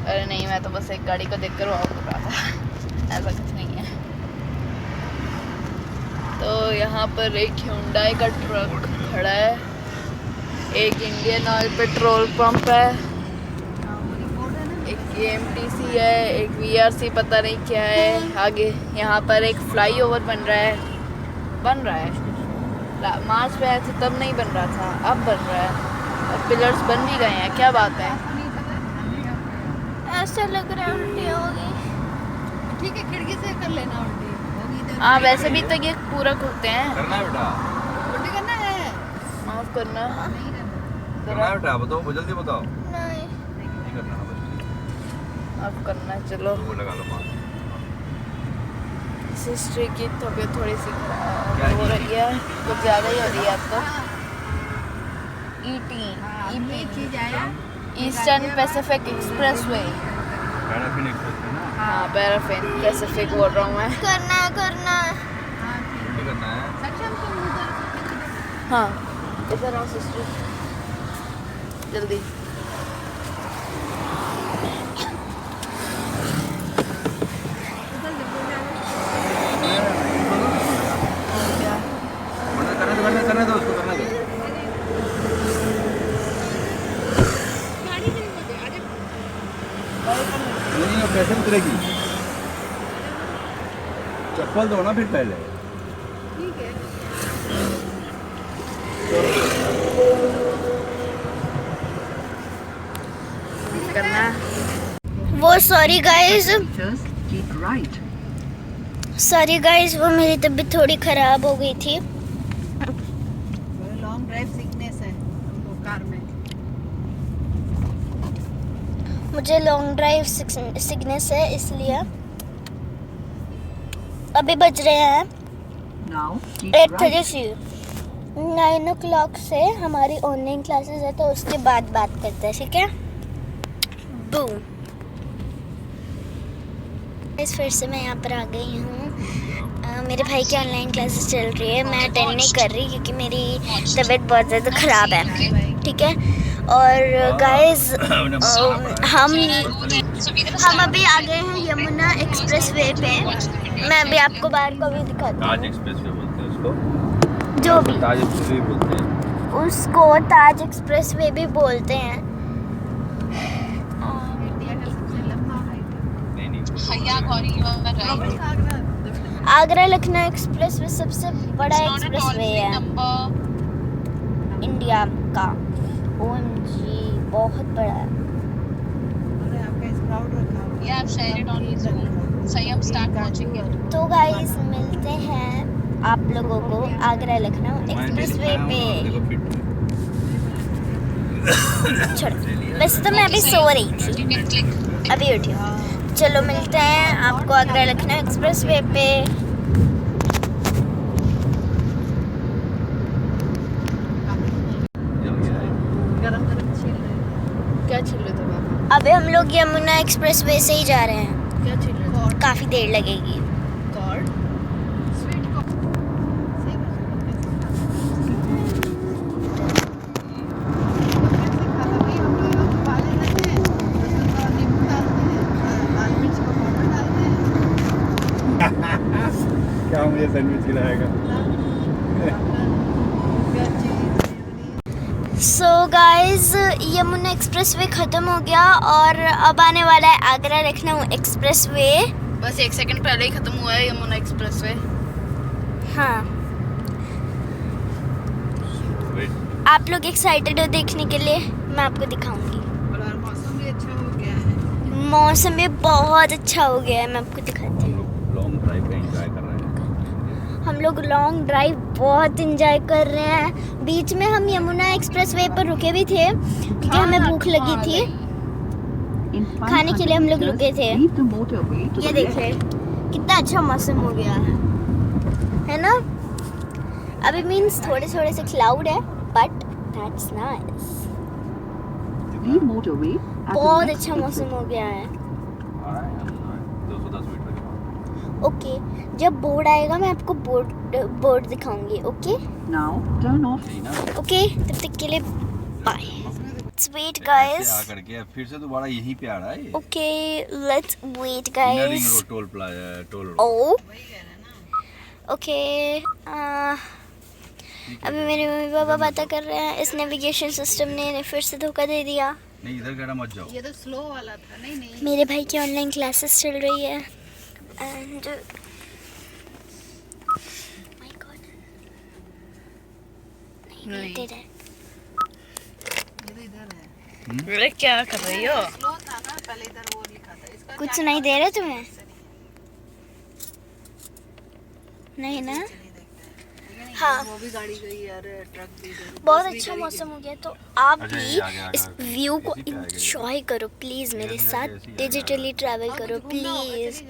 अरे नहीं, मैं तो बस एक गाड़ी को देखकर वाओ कर रहा था, ऐसा कुछ नहीं है। तो यहाँ पर एक Hyundai का ट्रक खड़ा है, एक इंडियन ऑयल पेट्रोल पंप है, एक KMTC है, एक VRC पता नहीं क्या है। आगे यहाँ पर एक फ्लाईओवर बन रहा है, मार्च में आए थे तब नहीं बन रहा था, अब बन रहा है और पिलर्स बन भी गए हैं। क्या बात है। ऐसा लग रहा है उल्टी होगी। ठीक है, खिड़की से कर लेना उल्टी। होगी इधर। हाँ वैसे भी तो ये पूरा खुलते हैं। करना है बेटा, उल्टी करना है। माफ करना। नहीं करना। करना है बेटा, बताओ जल्दी बताओ। नहीं, नहीं करना ना बस। माफ करना। चलो, वो लगा लो मार। सिस्टर की तबीयत थोड़ी सी खराब हो रही है, कुछ ज़्यादा ही हो रही है अब तो। ये चीज आया। Eastern Pacific expressway. Paraffin express है ना? हाँ पैराफिन पैसिफिक बोल रहा हूँ मैं। करना है करना है। उल्टी करना है। सक्षम तुम उधर। हाँ इधर आओ सिस्टर, जल्दी। करने दो उसको, करने दो। नहीं अब कैसे उतरेगी? चप्पल दो ना फिर पहले। करना। वो sorry guys, Meters, keep right. वो मेरी तबीयत थोड़ी खराब हो गई थी। लॉन्ग ड्राइव सिकनेस है हमको कार में। मुझे लॉन्ग ड्राइव सिकनेस है, इसलिए अभी बज रहे हैं Now keep right. 8:33। 9 o'clock से हमारी ऑनलाइन क्लासेस है, तो उसके बाद बात करते हैं, ठीक है? बूम। फिर से मैं यहाँ पर आ गई हूँ। मेरे भाई की ऑनलाइन क्लासेस चल रही है, मैं अटेंड नहीं कर रही क्योंकि मेरी तबीयत बहुत ज़्यादा ख़राब है, ठीक है? और गाइस हम अभी आ गए हैं यमुना एक्सप्रेस वे पे। मैं अभी आपको बाहर को भी दिखाती ताज हूँ। एक्सप्रेस वे बोलते हैं उसको, जो भी ताज एक्सप्रेस वे बोलते हैं। उसको ताज एक्सप्रेस वे भी बोलते हैं। इंडिया का सबसे लंबा हाईवे। नहीं आगरा लखनऊ एक्सप्रेस वे सबसे बड़ा एक्सप्रेस वे है इंडिया का। OMG बहुत बड़ा है। अरे आपका स्प्राउट रखा हुआ है। Yeah, I've shared it on Zoom. Sayam, start watching it. तो गाइस मिलते हैं आप लोगों को आगरा लखनऊ एक्सप्रेस वे पे। देखो फिट छोड़ो, वैसे तो मैं अभी सो रही थी, You can click. अभी उठी हूँ। चलो मिलते हैं आपको आगरा लखनऊ एक्सप्रेस वे पे। गरम गरम छील रहे हैं। क्या छिल रहे थे पापा? अभी हम लोग यमुना एक्सप्रेस वे से ही जा रहे हैं, क्या छिल रहे थे? काफ़ी देर लगेगी। कॉर्ड? Sweet corn. सही बात है। कैसे खाता भाई? हम लोग उबाले लेते हैं, उसमें थोड़ा नींबू डालते हैं, लाल मिर्च का पाउडर डालते हैं। क्या मुझे सैंडविच खिलाएगा? So guys Yamuna express way ख़त्म हो गया और अब आने वाला है आगरा लखनऊ एक्सप्रेस वे। बस 1 सेकंड पहले ही खत्म हुआ है यमुना एक्सप्रेस वे। हाँ, आप लोग एक्साइटेड हो देखने के लिए? मैं आपको दिखाऊंगी। और मौसम भी अच्छा हो गया है। मौसम भी बहुत अच्छा हो गया है, मैं आपको दिखाती हम हूँ। लोग लॉन्ग ड्राइव का एंजॉय कर रहे हैं। हम लोग लॉन्ग ड्राइव बहुत इंजॉय कर रहे हैं। बीच में हम यमुना एक्सप्रेस वे पर रुके भी थे क्योंकि हमें भूख लगी थी। In खाने के लिए हम लोग 500 रुके थे। meters, leave the motorway to ये the left. देखिए कितना अच्छा मौसम हो गया है ना? अभी मीन्स थोड़े थोड़े से क्लाउड है, but that's nice. Leave motorway at the बहुत next अच्छा मौसम exit. हो गया है। आ रहा है 210 मीटर के बाद। ओके, जब बोर्ड आएगा मैं आपको बोर्ड दिखाऊंगी। Okay Now turn off. यही ना? ओके, तब तक के लिए बाय। लेट्स वेट ऐसे गाइस। आ करके फिर से दोबारा यहीं पे आ रहा है ये। Okay let's wait inner ring guys. Road toll plaza toll road. Oh okay, अभी मेरे मम्मी पापा बातें कर रहे हैं। इस नेविगेशन सिस्टम ने फिर से धोखा दे दिया। नहीं इधर गड़ा मत जाओ। ये तो स्लो वाला था। नहीं नहीं। मेरे भाई की ऑनलाइन क्लासेस चल रही है एंड माय गॉड नहीं दे रहा है। ये तो इधर है। अरे क्या कर रही हो? स्लो था ना, पहले इधर वो लिखा था। इसका कुछ नहीं दे रहे तुम्हें? नहीं ना? हाँ, वो भी गाड़ी गई यार, ट्रक भी गई। बहुत अच्छा मौसम हो गया, तो आप अच्छा, भी ये आ गया, इस आ गया। व्यू को इसी पे आ गया ये। एंजॉय करो प्लीज़ मेरे ये साथ। ऐसे ही आ गया। डिजिटली ट्रैवल करो प्लीज़।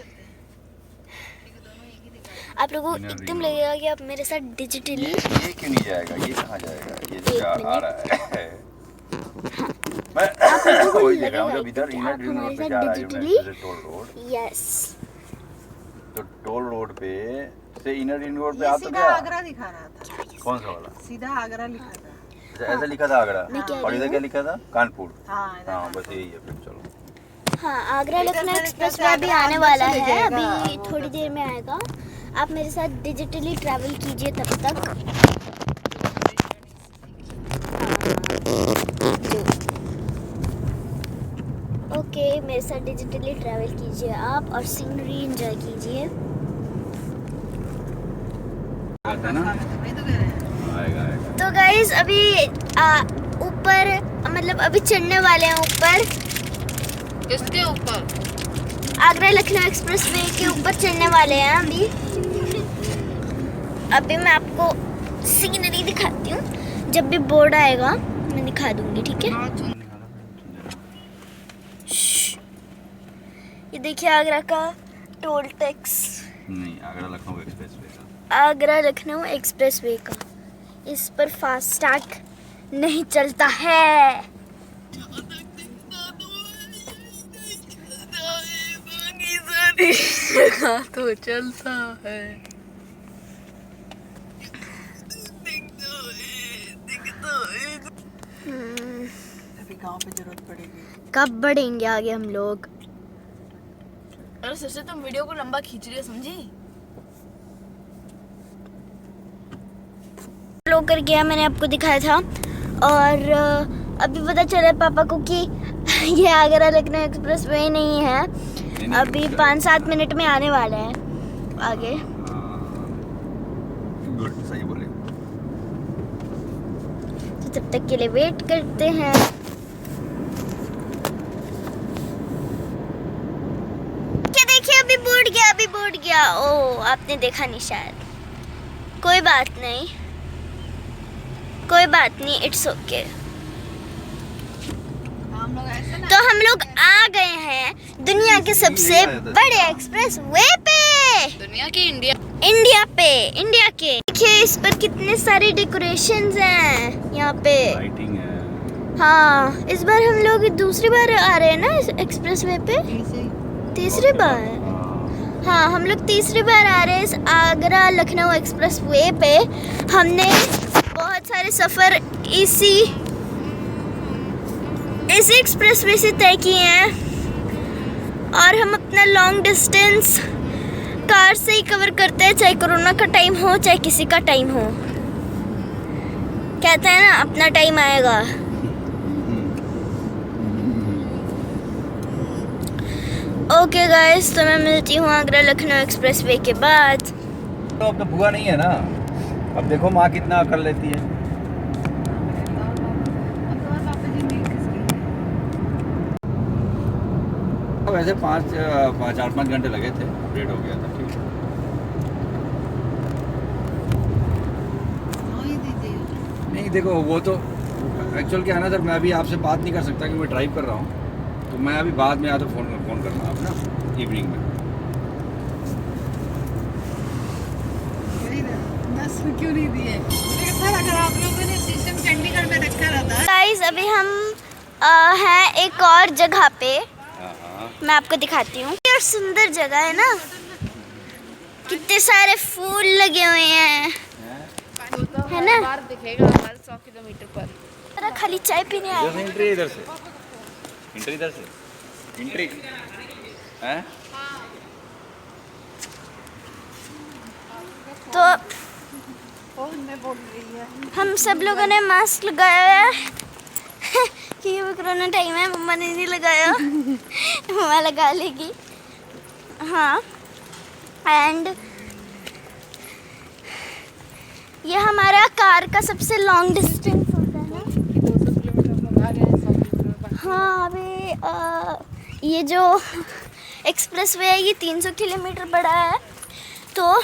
आप लोगों को Inner एकदम ring लगेगा कि आप मेरे साथ डिजिटली। ये क्यों नहीं जाएगा? ये कहाँ जाएगा? ये जो एक आ मिनट। रहा है। मैं लोगों को वही देख रहा हूँ लगेगा जब इधर कि इनर आप रिंग हमारे रोड पे साथ जा रहा है digitally- टोल रोड। यस, तो टोल रोड पे से इनर रिंग रोड पे ये आ तो सीधा गया। आगरा दिखा रहा था। कौन सा वाला? सीधा आगरा लिखा था। अच्छा, ऐसा लिखा था आगरा। मैं कह और रही इधर हूँ। क्या लिखा था? कानपुर। हाँ इधर हाँ बस यही है फिर चलो। हाँ, आगरा इधर लखनऊ मेरे एक्सप्रेस ख्याल से वे भी आगरा आने अंदर वाला से ले है, जाएगा, अभी वो थोड़ी देर में आएगा। आप मेरे साथ डिजिटली ट्रैवल कीजिए तब तक। ओके, मेरे साथ डिजिटली ट्रैवल कीजिए आप और सीनरी एंजॉय कीजिए। आता ना? वही तो कह रहे हैं। आएगा आएगा। तो गाइज अभी ऊपर मतलब अभी चढ़ने वाले हैं ऊपर। किसके ऊपर? आगरा लखनऊ एक्सप्रेस वे के ऊपर चढ़ने वाले हैं अभी। अभी मैं आपको सीनरी दिखाती हूँ, जब भी बोर्ड आएगा मैं दिखा दूंगी, ठीक है? ये देखिए आगरा का टोल टैक्स, नहीं आगरा लखनऊ एक्सप्रेस वे का। आगरा लखनऊ एक्सप्रेस वे का इस पर फास्टैग नहीं चलता है। तो चलता है। अभी गांव पे जरूरत पड़ेगी। कब बढ़ेंगे आगे हम लोग? अरे सिर्फ तुम वीडियो को लंबा खींच रही हो, समझी? फ्लो कर गया, मैंने आपको दिखाया था। और अभी पता चला पापा को कि ये आगरा लखनऊ एक्सप्रेस वे नहीं है। अभी 5-7 मिनट में आने वाले हैं आगे। गुड, सही बोले। तो तब तक के लिए वेट करते हैं। क्या देखिए, अभी बोर्ड गया। ओह, आपने देखा नहीं शायद। कोई बात नहीं, इट्स ओके। हम लोग ऐसे ना तो हम लोग आ गए हैं दुनिया के सबसे बड़े एक्सप्रेस वे पे, दुनिया की इंडिया इंडिया के। देखिए इस पर कितने सारे डेकोरेशंस हैं यहाँ पे। लाइटिंग है। हाँ, इस बार हम लोग दूसरी बार आ रहे हैं ना इस एक्सप्रेस वे पे। तीसरी बार। हाँ, हम लोग तीसरी बार आ रहे हैं इस आगरा लखनऊ एक्सप्रेस वे पे। हमने बहुत सारे सफ़र इसी एक्सप्रेस वे से तय किए हैं और हम अपना लॉन्ग डिस्टेंस कार से ही कवर करते हैं, चाहे कोरोना का टाइम हो चाहे किसी का टाइम हो। कहते हैं ना, अपना टाइम आएगा। ओके गाइस, तो मैं मिलती हूँ आगरा लखनऊ एक्सप्रेस वे के बाद। तो अब तो बुआ नहीं है ना, अब देखो माँ कितना कर लेती है। वैसे 4-5 घंटे लगे थे, अपडेट हो गया था। ठीक है, नहीं देखो वो तो एक्चुअल क्या है ना सर, मैं अभी आपसे बात नहीं कर सकता कि मैं ड्राइव कर रहा हूँ, तो मैं अभी बाद में या तो फ़ोन करना आप ना इवनिंग में। 10 क्यों नहीं दिए सर? अगर आप लोगों ने सिस्टम चंडीगढ़ में रखा रहता। गाइस अभी हम हैं एक और जगह पे, मैं आपको दिखाती हूँ। और सुंदर जगह है ना, कितने सारे फूल लगे हुए हैं, है ना? बार दिखेगा हर 100 किलोमीटर पर। अरे खाली चाय पीने आए हैं। एंट्री इधर से, एंट्री हैं? तो बोल रही है हम सब लोगों ने मास्क लगाया है क्योंकि वो कोरोना टाइम है। मम्मा ने नहीं लगाया, मम्मा लगा लेगी। हाँ, एंड ये हमारा कार का सबसे लॉन्ग डिस्टेंस होता है ना। 200 किलोमीटर आ गए, 100 किलोमीटर। हाँ, अभी ये जो एक्सप्रेस वे है ये 300 किलोमीटर बड़ा है। तो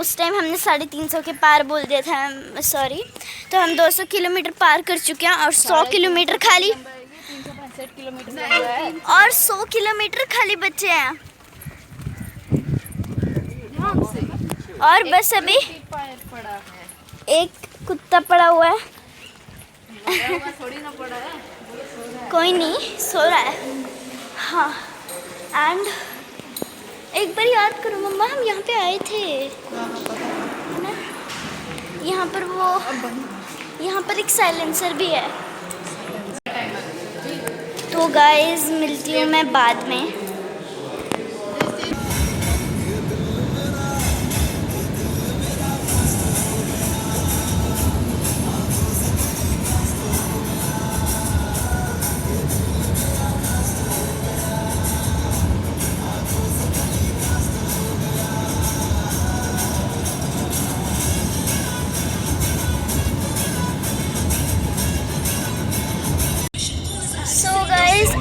उस टाइम हमने 350 के पार बोल दिया था, सॉरी। तो हम 200 किलोमीटर पार कर चुके हैं और 100 किलोमीटर खाली 365 किलोमीटर लग रहा है। और 100 किलोमीटर खाली बचे हैं। और बस अभी पड़ा है, एक कुत्ता पड़ा हुआ है। थोड़ी ना पड़ा है, कोई नहीं, सो रहा है। हाँ, एंड एक बार याद करो मम्मा, हम यहाँ पे आए थे, है ना? यहाँ पर एक साइलेंसर भी है। तो गाइस मिलती हूँ मैं बाद में।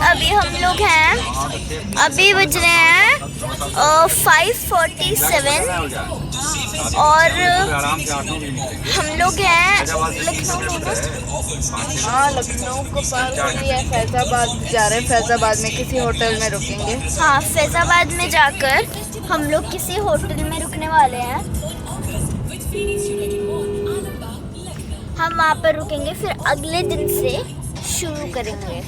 अभी हम लोग हैं, अभी बज रहे हैं 5:47 और हम लोग हैं लखनऊ में। हाँ, लखनऊ को पार कर लिया, फैजाबाद जा रहे हैं। फैजाबाद में किसी होटल में रुकेंगे। हाँ, फैजाबाद में जाकर हम लोग किसी होटल में रुकने वाले हैं। वहाँ पर रुकेंगे, फिर अगले दिन से शुरू करेंगे।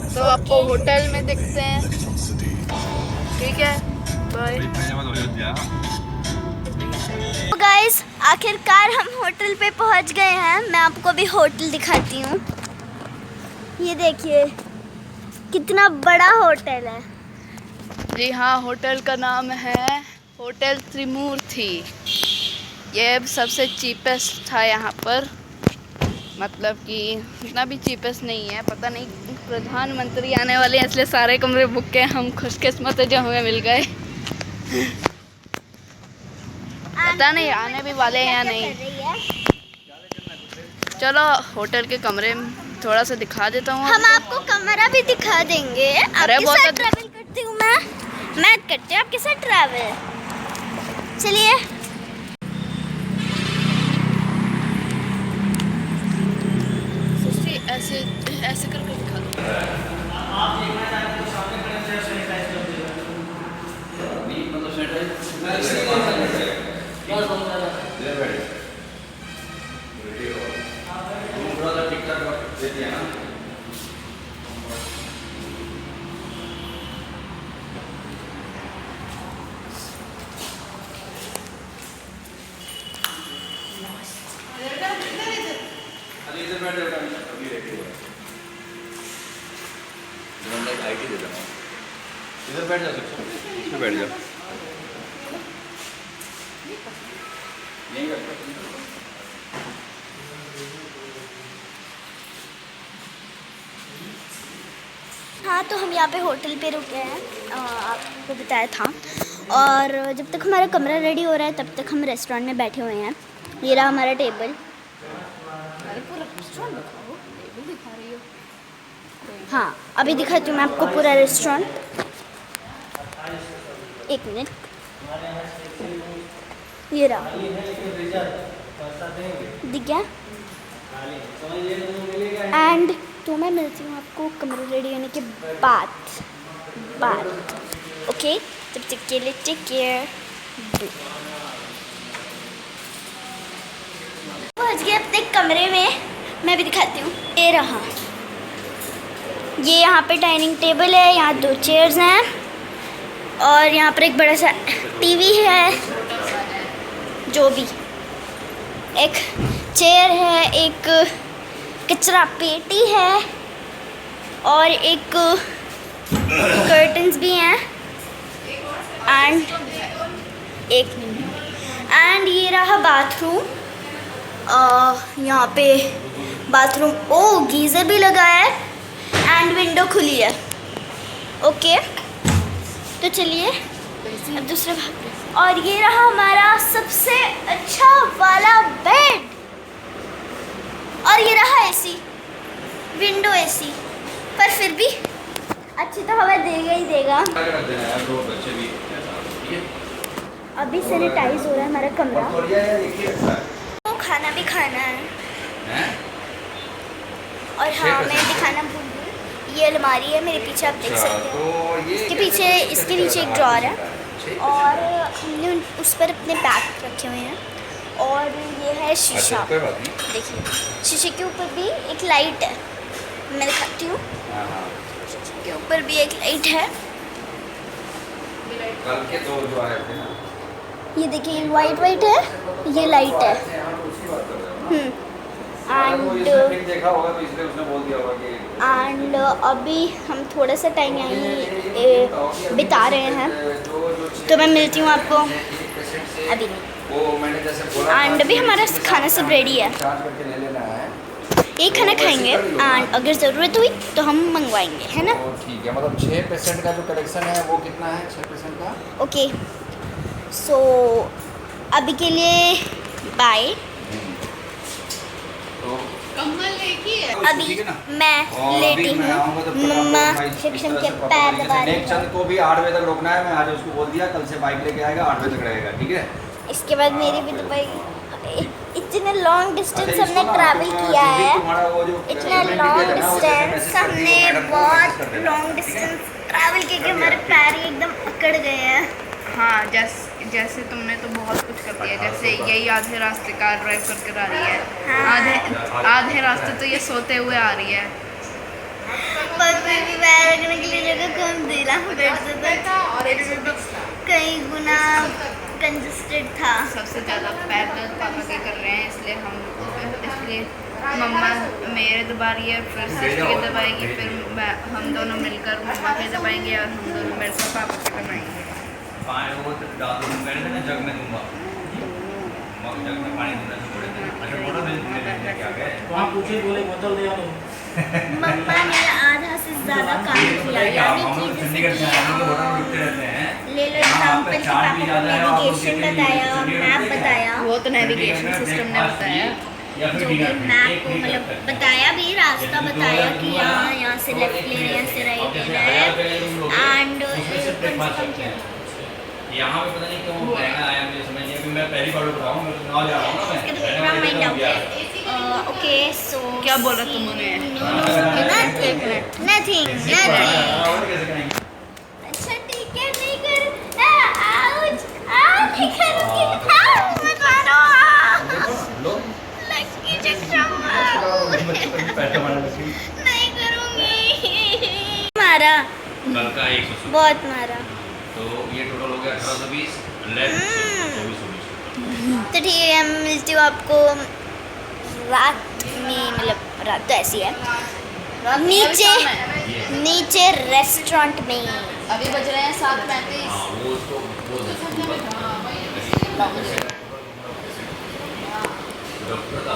तो आपको होटल में देखते हैं, ठीक है, बाय। तो गाइस आखिरकार हम होटल पे पहुँच गए हैं। मैं आपको अभी होटल दिखाती हूँ। ये देखिए कितना बड़ा होटल है। जी हाँ, होटल का नाम है होटल त्रिमूर्ति। ये सबसे चीपेस्ट था यहाँ पर, मतलब कि इतना भी चीपेस्ट नहीं है। पता नहीं, प्रधानमंत्री आने वाले हैं इसलिए सारे कमरे बुक हैं। हम खुशकिस्मत है जो हमें मिल गए। पता नहीं आने भी वाले हैं या नहीं। चलो होटल के कमरे में थोड़ा सा दिखा देता हूँ। हम आपको कमरा भी दिखा देंगे। अरे आपके बहुत साथ ट्रैवल करती हूँ मैं करती हूँ आपके साथ ट्रैवल। चलिए ऐसे ऐसे करके दिखा दो। इधर बैठ जा सकते, इसमें बैठ जा। यहीं बैठ जा। हाँ, तो हम यहाँ पे होटल पे रुके हैं, आपको बताया था। और जब तक हमारा कमरा रेडी हो रहा है तब तक हम रेस्टोरेंट में बैठे हुए हैं। ये रहा हमारा टेबल। हाँ, अभी दिखाती हूँ मैं आपको पूरा रेस्टोरेंट। एक मिनट, ये रहा, दिख गया। एंड तो मैं मिलती हूँ आपको कमरा रेडी होने के बाद। ओके, तब तक के लिए टेक केयर। पहुँच गए अपने कमरे में। मैं भी दिखाती हूँ। ये रहा, ये यहाँ पे डाइनिंग टेबल है, यहाँ 2 चेयर्स हैं और यहाँ पर एक बड़ा सा टीवी है। जो भी एक चेयर है, एक कचरा पेटी है और एक कर्टन्स भी हैं। एंड ये रहा बाथरूम। यहाँ पे बाथरूम, गीज़र भी लगा है एंड विंडो खुली है। ओके, तो चलिए अब दूसरे भाग। और ये रहा हमारा सबसे अच्छा वाला बेड। और ये रहा एसी, विंडो एसी, पर फिर भी अच्छी तो हवा देगा ही देगा। अभी सैनिटाइज हो रहा है हमारा कमरा। तो खाना भी खाना है। और हाँ, मैं दिखाना भूल गई, ये अलमारी है मेरे पीछे, आप देख सकते हो। इसके नीचे एक ड्रॉअर है और हमने उस पर अपने बैग रखे हुए हैं। और ये है शीशा, देखिए शीशे के ऊपर भी एक लाइट है। मैं दिखाती हूँ, शीशे के ऊपर भी एक लाइट है। कल के 2 जो आए थे ना, ये देखिए वाइट है, ये लाइट है। एंड अभी हम थोड़ा सा टाइम यहीं बिता रहे हैं, तो मैं मिलती हूँ आपको अभी। एंड अभी हमारा खाना सब रेडी है, ये खाना खाएंगे एंड अगर ज़रूरत हुई तो हम मंगवाएंगे, है ना। ठीक है, मतलब 6% का जो कलेक्शन है वो कितना है? 6% का। ओके, सो अभी के लिए बाय। अभी मैं लेटी हूँ, मम्मा शिक्षण के पैर दबा रही हैं। चंद को भी 8 बजे तक रोकना है। मैं आज उसको बोल दिया कल से बाइक लेके आएगा, 8 बजे तक रहेगा, ठीक है। इसके बाद मेरी भी दुबई, इतने लॉन्ग डिस्टेंस हमने ट्रैवल किया है, इतना लॉन्ग डिस्टेंस हमने बहुत लॉन्ग डिस्टेंस ट्रैवल किया कि हमारे पैर ही एकदम अकड़ गए हैं। हाँ, जस्ट जैसे तुमने तो बहुत कुछ कर दिया, जैसे यही आधे रास्ते कार ड्राइव कर आ रही है, आधे रास्ते तो ये सोते हुए आ रही है। पर कोई भी पैर रखने के लिए जगह कम दे रहा, बेड से तो कई गुना कंजस्टेड था। सबसे ज़्यादा पैर दर्द पापा के कर रहे हैं, इसलिए मम्मा मेरे दबा रही है, फिर सिस्टर की दबाएगी, फिर हम दोनों मिलकर मम्मा के दबाएंगे और हम दोनों मिलकर पापा के दबाएंगे। वो तो डाल दूंगा ना, जग में दूंगा, जग में पानी दूंगा थोड़े देर। अच्छा बोलो मैं क्या गए तो आप पूछे बोले बोतल दे दो। मम्मा ने आधा से ज़्यादा काम किया, यानी हम लोग चंडीगढ़ से आए हैं तो होटल में रुकते रहते हैं। ले लो एग्जाम्पल कि पापा को नेविगेशन बताया, मैप बताया, वो तो नेविगेशन सिस्टम ने बताया, जो भी मैप को मतलब बताया भी, रास्ता बताया कि यहाँ से लेफ्ट लेना है, यहाँ से राइट लेना है, एंड यहाँ पे पता नहीं क्यों महंगा आया, मुझे समझ नहीं, अभी मैं पहली बार रुक रहा हूँ, मैं तो नौ जा रहा हूँ ना मैं। ओके सो क्या बोला तुमने? नथिंग। अच्छा ठीक है, नहीं कर, आउच, नहीं करूँगी, मत मारो, लकी चक्रम, नहीं करूँगी, मारा, कल का 100 बहुत मारा। तो ये टोटल हो गया 1820 लेस 2420। तो ठीक है, मैं मिलती हूँ आपको रात में, मतलब रात तो ऐसी है, नीचे रेस्टोरेंट में। अभी बज रहे हैं 7:35। हाँ वो उसको बोल डॉक्टर का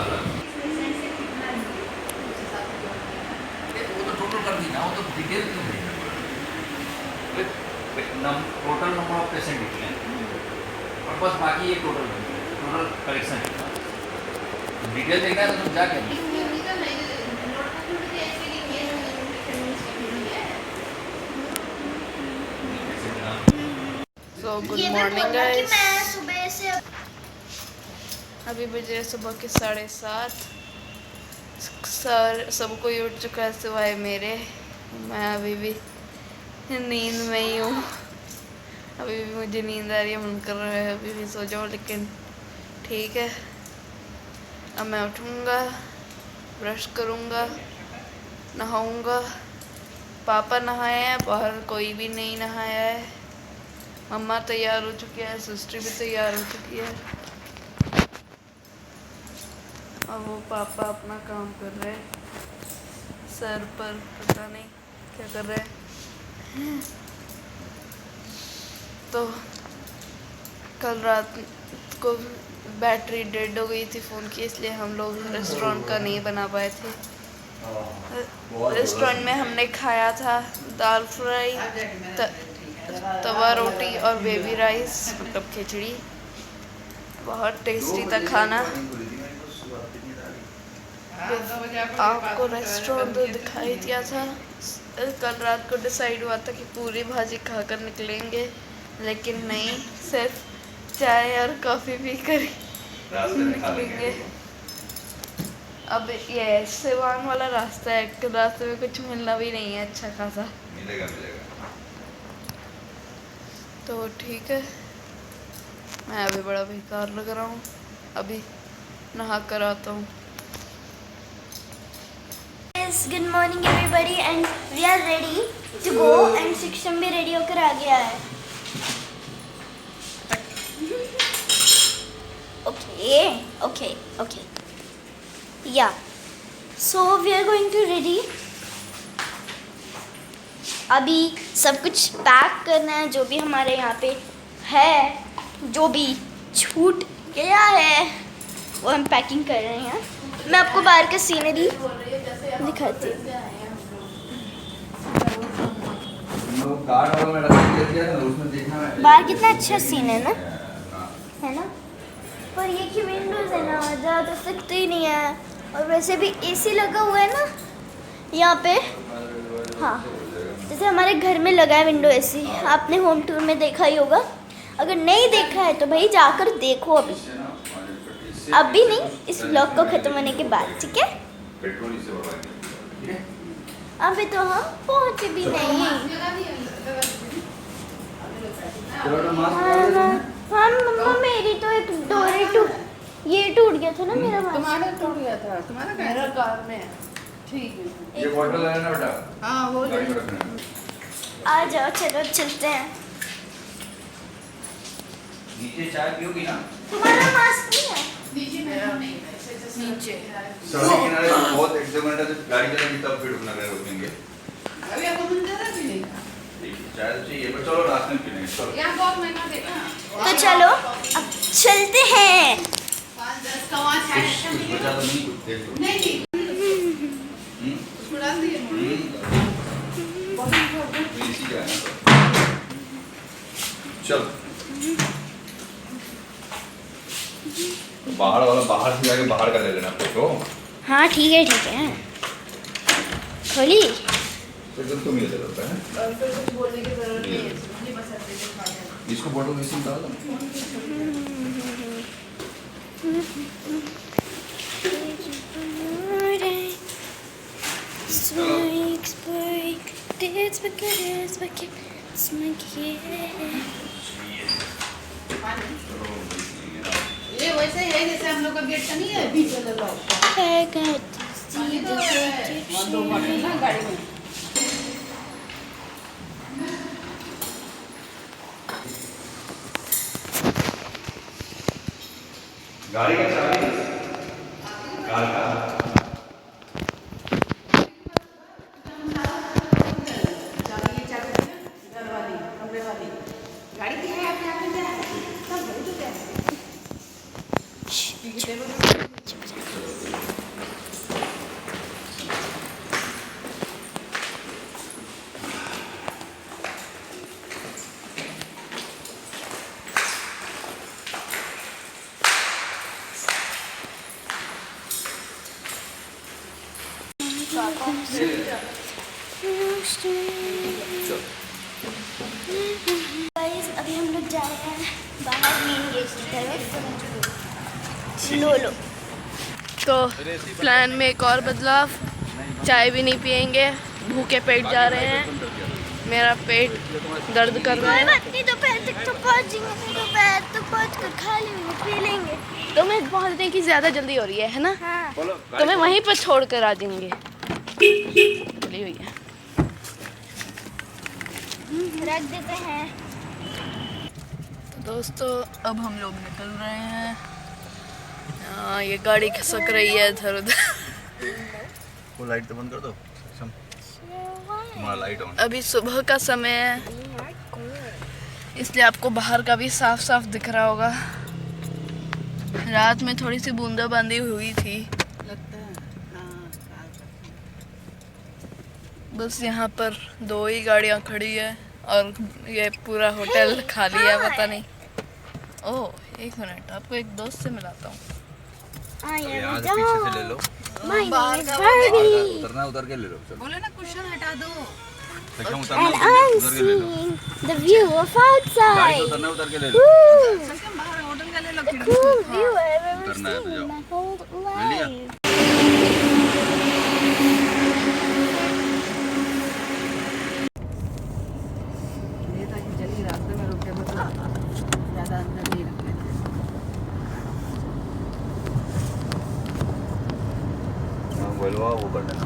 वो तो टोटल कर दी ना, वो तो डिटेल क्यों नहीं टोटल नंबर ऑफ पेशेंट निकले और बस बाकी ये टोटल कलेक्शन डिटेल देखना है तो तुम जाके सो गुड ये मैं मॉर्निंग बोला कि गाइस, मैं सुबह से अभी बजे सुबह के 7:30। सबको ही उठ चुका है सिवाय मेरे, मैं अभी भी नींद में ही हूँ। अभी भी मुझे नींद आ रही है, मन कर रहा है अभी भी सो जाऊँ, लेकिन ठीक है अब मैं उठूँगा, ब्रश करूँगा, नहाऊँगा। पापा नहाए हैं, बाहर कोई भी नहीं नहाया है। मम्मा तैयार हो चुकी है, सिस्टर भी तैयार हो चुकी है, और वो पापा अपना काम कर रहे हैं, सर पर पता नहीं क्या कर रहे हैं। तो कल रात को बैटरी डेड हो गई थी फ़ोन की, इसलिए हम लोग रेस्टोरेंट का नहीं बना पाए थे। रेस्टोरेंट में हमने खाया था दाल फ्राई, तवा रोटी और बेबी राइस, मतलब खिचड़ी। बहुत टेस्टी था खाना। आपको रेस्टोरेंट तो दिखाई दिया था। कल रात को डिसाइड हुआ था कि पूरी भाजी खाकर निकलेंगे, लेकिन नहीं, सिर्फ चाय और कॉफ़ी पी कर निकलेंगे। अब ये सिवान वाला रास्ता है, रास्ते में कुछ मिलना भी नहीं है अच्छा खासा। मिलेगा। तो ठीक है, मैं अभी बड़ा बेकार लग रहा हूँ, अभी नहा कर आता हूँ। Good morning everybody and we are ready to go, and Shiksham भी रेडी होकर आ गया है। Okay yeah so we are going to ready. अभी सब कुछ पैक करना है, जो भी हमारे यहाँ पे है, जो भी छूट गया है वो हम पैकिंग कर रहे हैं। मैं आपको बाहर का सीनरी दिखाती हूँ। बाहर कितना अच्छा सीन है ना, पर ये कि विंडोज है ना, जा तो सकते ही नहीं है, और वैसे भी एसी लगा हुआ है ना यहाँ पे। हाँ, जैसे हमारे घर में लगा है विंडो एसी, आपने होम टूर में देखा ही होगा। अगर नहीं देखा है तो भाई जाकर देखो अभी नहीं, इस ब्लॉग को ख़त्म होने के बाद, ठीक है। अभी तो हम पहुँचे भी नहीं। हाँ ये टूट गया था ना मेरा मास्क। तुम्हारा टूट गया था, तुम्हारा मेरा कैसा? कार में है। ठीक है। ये बॉटल है ना बेटा, हाँ वो गाड़ी में रखना है। आ जाओ चलो चलते हैं। नीचे चाय पियोगी ना? तुम्हारा मास्क नहीं है? नीचे मेरा में नहीं है, नीचे सड़क किनारे बहुत एक दो मिनट गाड़ी चलेगी तब फिर रुकना रुकेंगे। अभी आपको मिल जा रहा है चाय तो चाहिए पर चलो रास्ते में पीने चलो। यहाँ बहुत महंगा देगा। तो चलो अब चलते हैं। 5-10 का वहाँ चाय अच्छा कुछ मिलेगा। बचा तो नहीं, कुछ देख लो। नहीं नहीं हम्म? उसको डाल दिए। तो इसी का है ना तो। चल बाहर वाला बाहर से जाके बाहर का ले लेना फोटो। हाँ ठीक है खोली। तो एकदम तुम ये ले लो है। और फिर कुछ बोलने की जरूरत नहीं है, इसमें बस ऐसे ही खा जाना। इसको फोटो में सिम डाल दो। ये वैसे है जैसे हम लोग का गेट का नहीं है बीच वाला लॉक। पानी तो है और 2 बॉटल ना गाड़ी में। गाड़ी का चाबी कार का गाड़ी की है आपने आपने क्या है? सब भरी तो क्या है? गाइस अभी हम लोग जा रहे हैं बाहर मेन गेट की तरफ। लो तो प्लान में एक और बदलाव, चाय भी नहीं पियेंगे, भूखे पेट जा रहे हैं। मेरा पेट दर्द कर रहा कोई है। बात नहीं, दोपहर तक तो पहुंच जाएंगे। दोपहर तक पहुंच कर खा लेंगे पी लेंगे। तुम्हें पहुंचने की ज्यादा जल्दी हो रही है ना? हाँ तुम्हें वहीं पर छोड़ कर आ जाएंगे। चली हुई है। रख देते हैं। तो दोस्तों अब हम लोग निकल रहे हैं। ये गाड़ी खिसक रही है इधर उधर। वो लाइट तो बंद कर दो। तुम्हारा लाइट ऑन। अभी सुबह का समय है, इसलिए आपको बाहर का भी साफ साफ दिख रहा होगा। रात में थोड़ी सी बूंदाबांदी हुई थी। लगता है हाँ बस यहाँ पर 2 ही गाड़ियाँ खड़ी है और ये पूरा होटल खाली है, पता नहीं। ओह एक मिनट, आपको एक दोस्त से मिलाता हूँ। यहाँ से पीछे से ले लो। उतरना उतर के ले लो। चलो बोले ना कुशन हटा दो। सेक्शन उतरना उतर के ले लो। The view of गाड़ी से outside. उतरना उतर के ले लो। सेक्शन बाहर होटल का ले लो। The cool view I've ever उतरना है तो seen in जाओ। my whole ले लिया? life. ये ताकि जल्दी रास्ते में रुके मतलब ज़्यादा अंदर नहीं रखे। बोलवा वो कर देना,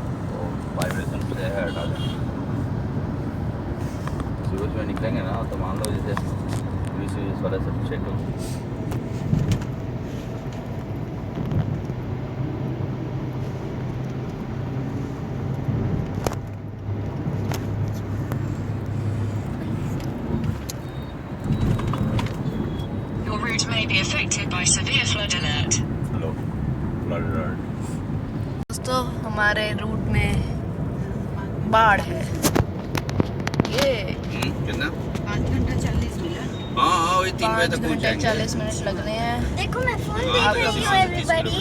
वाइब्रेशन से है हटा देना। सूरज में निकलेंगे ना तो मान लो जैसे इस वाले सब चेक हो। Your route may be affected by severe flood alert. Hello flood alert. दोस्तों हमारे रूट में बाढ़ है। ये कितना? 5 घंटा 40 मिनट। हाँ हाँ वही 3 बजे 5 तक पहुँच घंटे जाएंगे। 40 मिनट लगने हैं। देखो मैं फोन हाँ, देख आपका रही हूँ 30 एवरीबॉडी।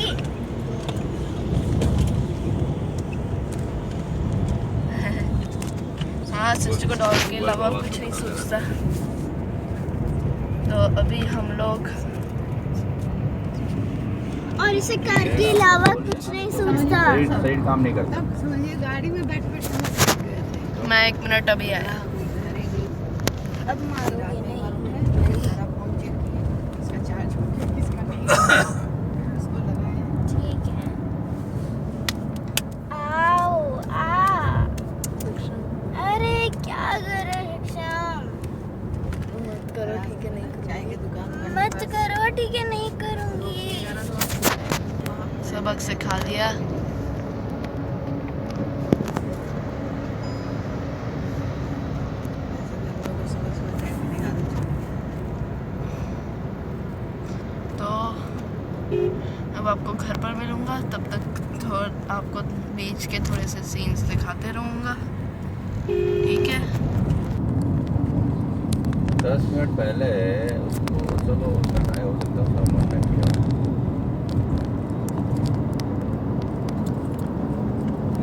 हाँ सिस्टर को डॉल के अलावा कुछ नहीं सोचता। तो अभी हम लोग और इसे कार के अलावा कुछ नहीं सोचता। सही काम नहीं करता। तब समझिए गाड़ी में बैठ बैठ हम थक गए थे। मैं 1 मिनट अभी आया। अब मारोगे नहीं। सारा फोन चेक किया, इसका चार्ज हो गया, इसका नहीं। ठीक है नहीं करूँगी। सबक सिखा दिया। तो अब आपको घर पर मिलूँगा, तब तक आपको बीच के थोड़े से सीन्स दिखाते रहूँगा, ठीक है। 10 मिनट पहले उसको चलो करना हो सकता सामान नहीं किया।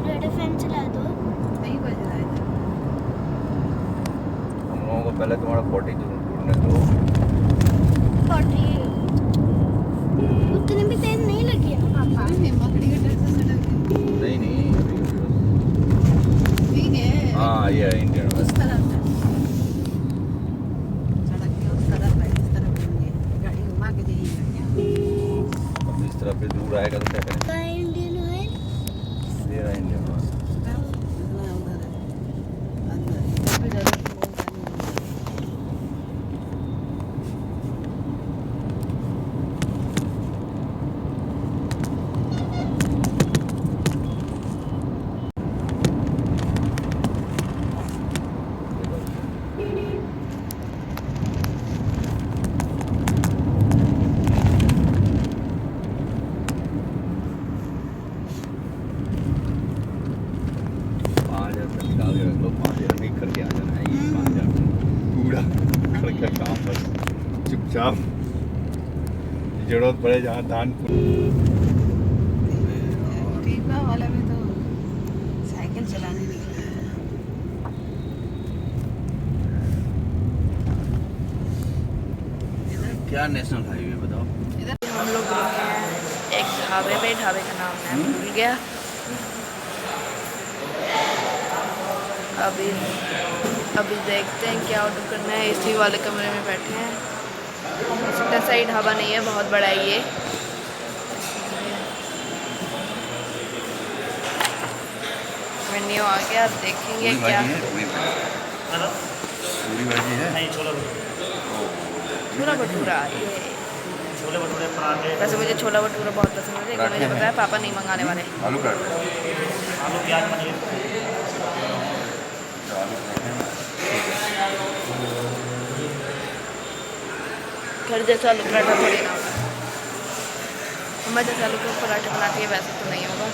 रेड एफएम चला दो। नहीं बज रहा है। हम लोगों को पहले तुम्हारा 40 ढूंढने दो। 40 उतनी भी देर नहीं लगी है ना पापा। नहीं मकड़ी के डर से सड़क है। नहीं अभी ठीक है। हाँ ये है इंडियन उस तरफ है। सड़क के उस तरफ है, इस तरफ नहीं है। गाड़ी घुमा के जाइएगा। अब इस तरफ से दूर आएगा तो क्या करें? इंडियन ऑयल ये रहा इंडियन ऑयल। उधर है अंदर इधर भी जरूरत बहुत है। निकाल के रख लो, 5,000 नहीं करके आ जाना है। ये 5,000 पूरा करके काम बस चुपचाप जरूरत पड़े जहाँ दान टीपा वाला भी तो साइकिल चलाने निकला है। क्या नेशनल हाईवे बताओ। इधर हम लोग रुके हैं एक ढाबे पे, ढाबे का नाम मैं भूल गया। अभी देखते हैं क्या ऑर्डर करना है। एसी वाले कमरे में बैठे हैं। छोटा सा ही ढाबा नहीं है, बहुत बड़ा है ये। मेन्यू आ गया, अब देखेंगे क्या। पूरी भाजी है। नहीं, छोला भटूरे, छोला भटूरा ये। छोले भटूरे पराठे, वैसे मुझे छोला भटूरा बहुत पसंद है, लेकिन मुझे पता है पापा नहीं मंगाने वाले। आलू का आलू प्याज पनीर। घर जैसा आलू पराठा थोड़ी ना होगा। मम्मा जैसे आलू के पराठे बनाती है वैसे तो नहीं होगा,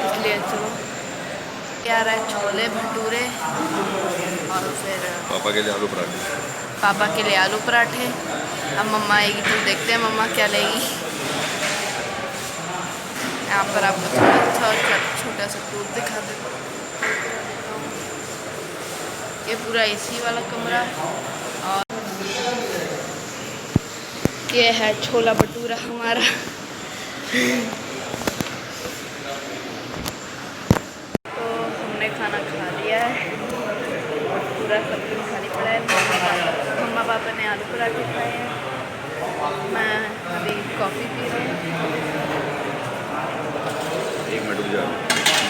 इसलिए चलो क्या रहा है छोले भटूरे और फिर पापा के लिए आलू पराठे। पापा के लिए आलू पराठे। अब मम्मा आएगी तो देखते हैं मम्मा क्या लेगी। यहाँ पर आपको थोड़ा सा छोटा सा टूर दिखा देता हूँ। ये पूरा एसी वाला कमरा और ये है छोला भटूरा हमारा। तो हमने खाना खा लिया है, पूरा सब कुछ खाली पड़ा है। मम्मा पापा ने आलू पराठे खाए हैं, मैं अभी कॉफ़ी पी रही हूँ। 1 मिनट रुक जाओ,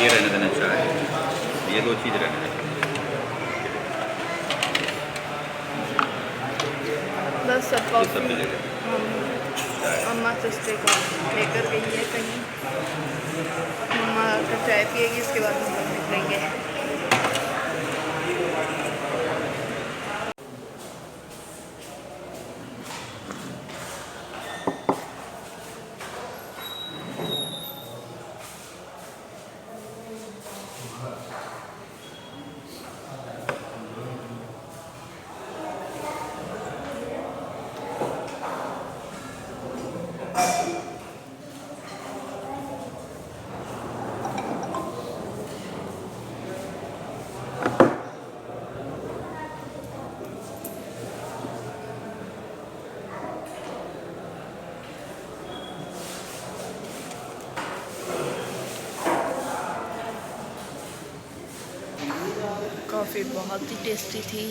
ये रहने देना चाय, ये 2 चीज़ रहने देना। बस सब सब कॉफ़ी मिलेगा। मम्मा सिस्टर को लेकर गई है कहीं। मम्मा का चाय पिएगी, उसके बाद हम लोग निकलेंगे। कॉफ़ी बहुत ही टेस्टी थी,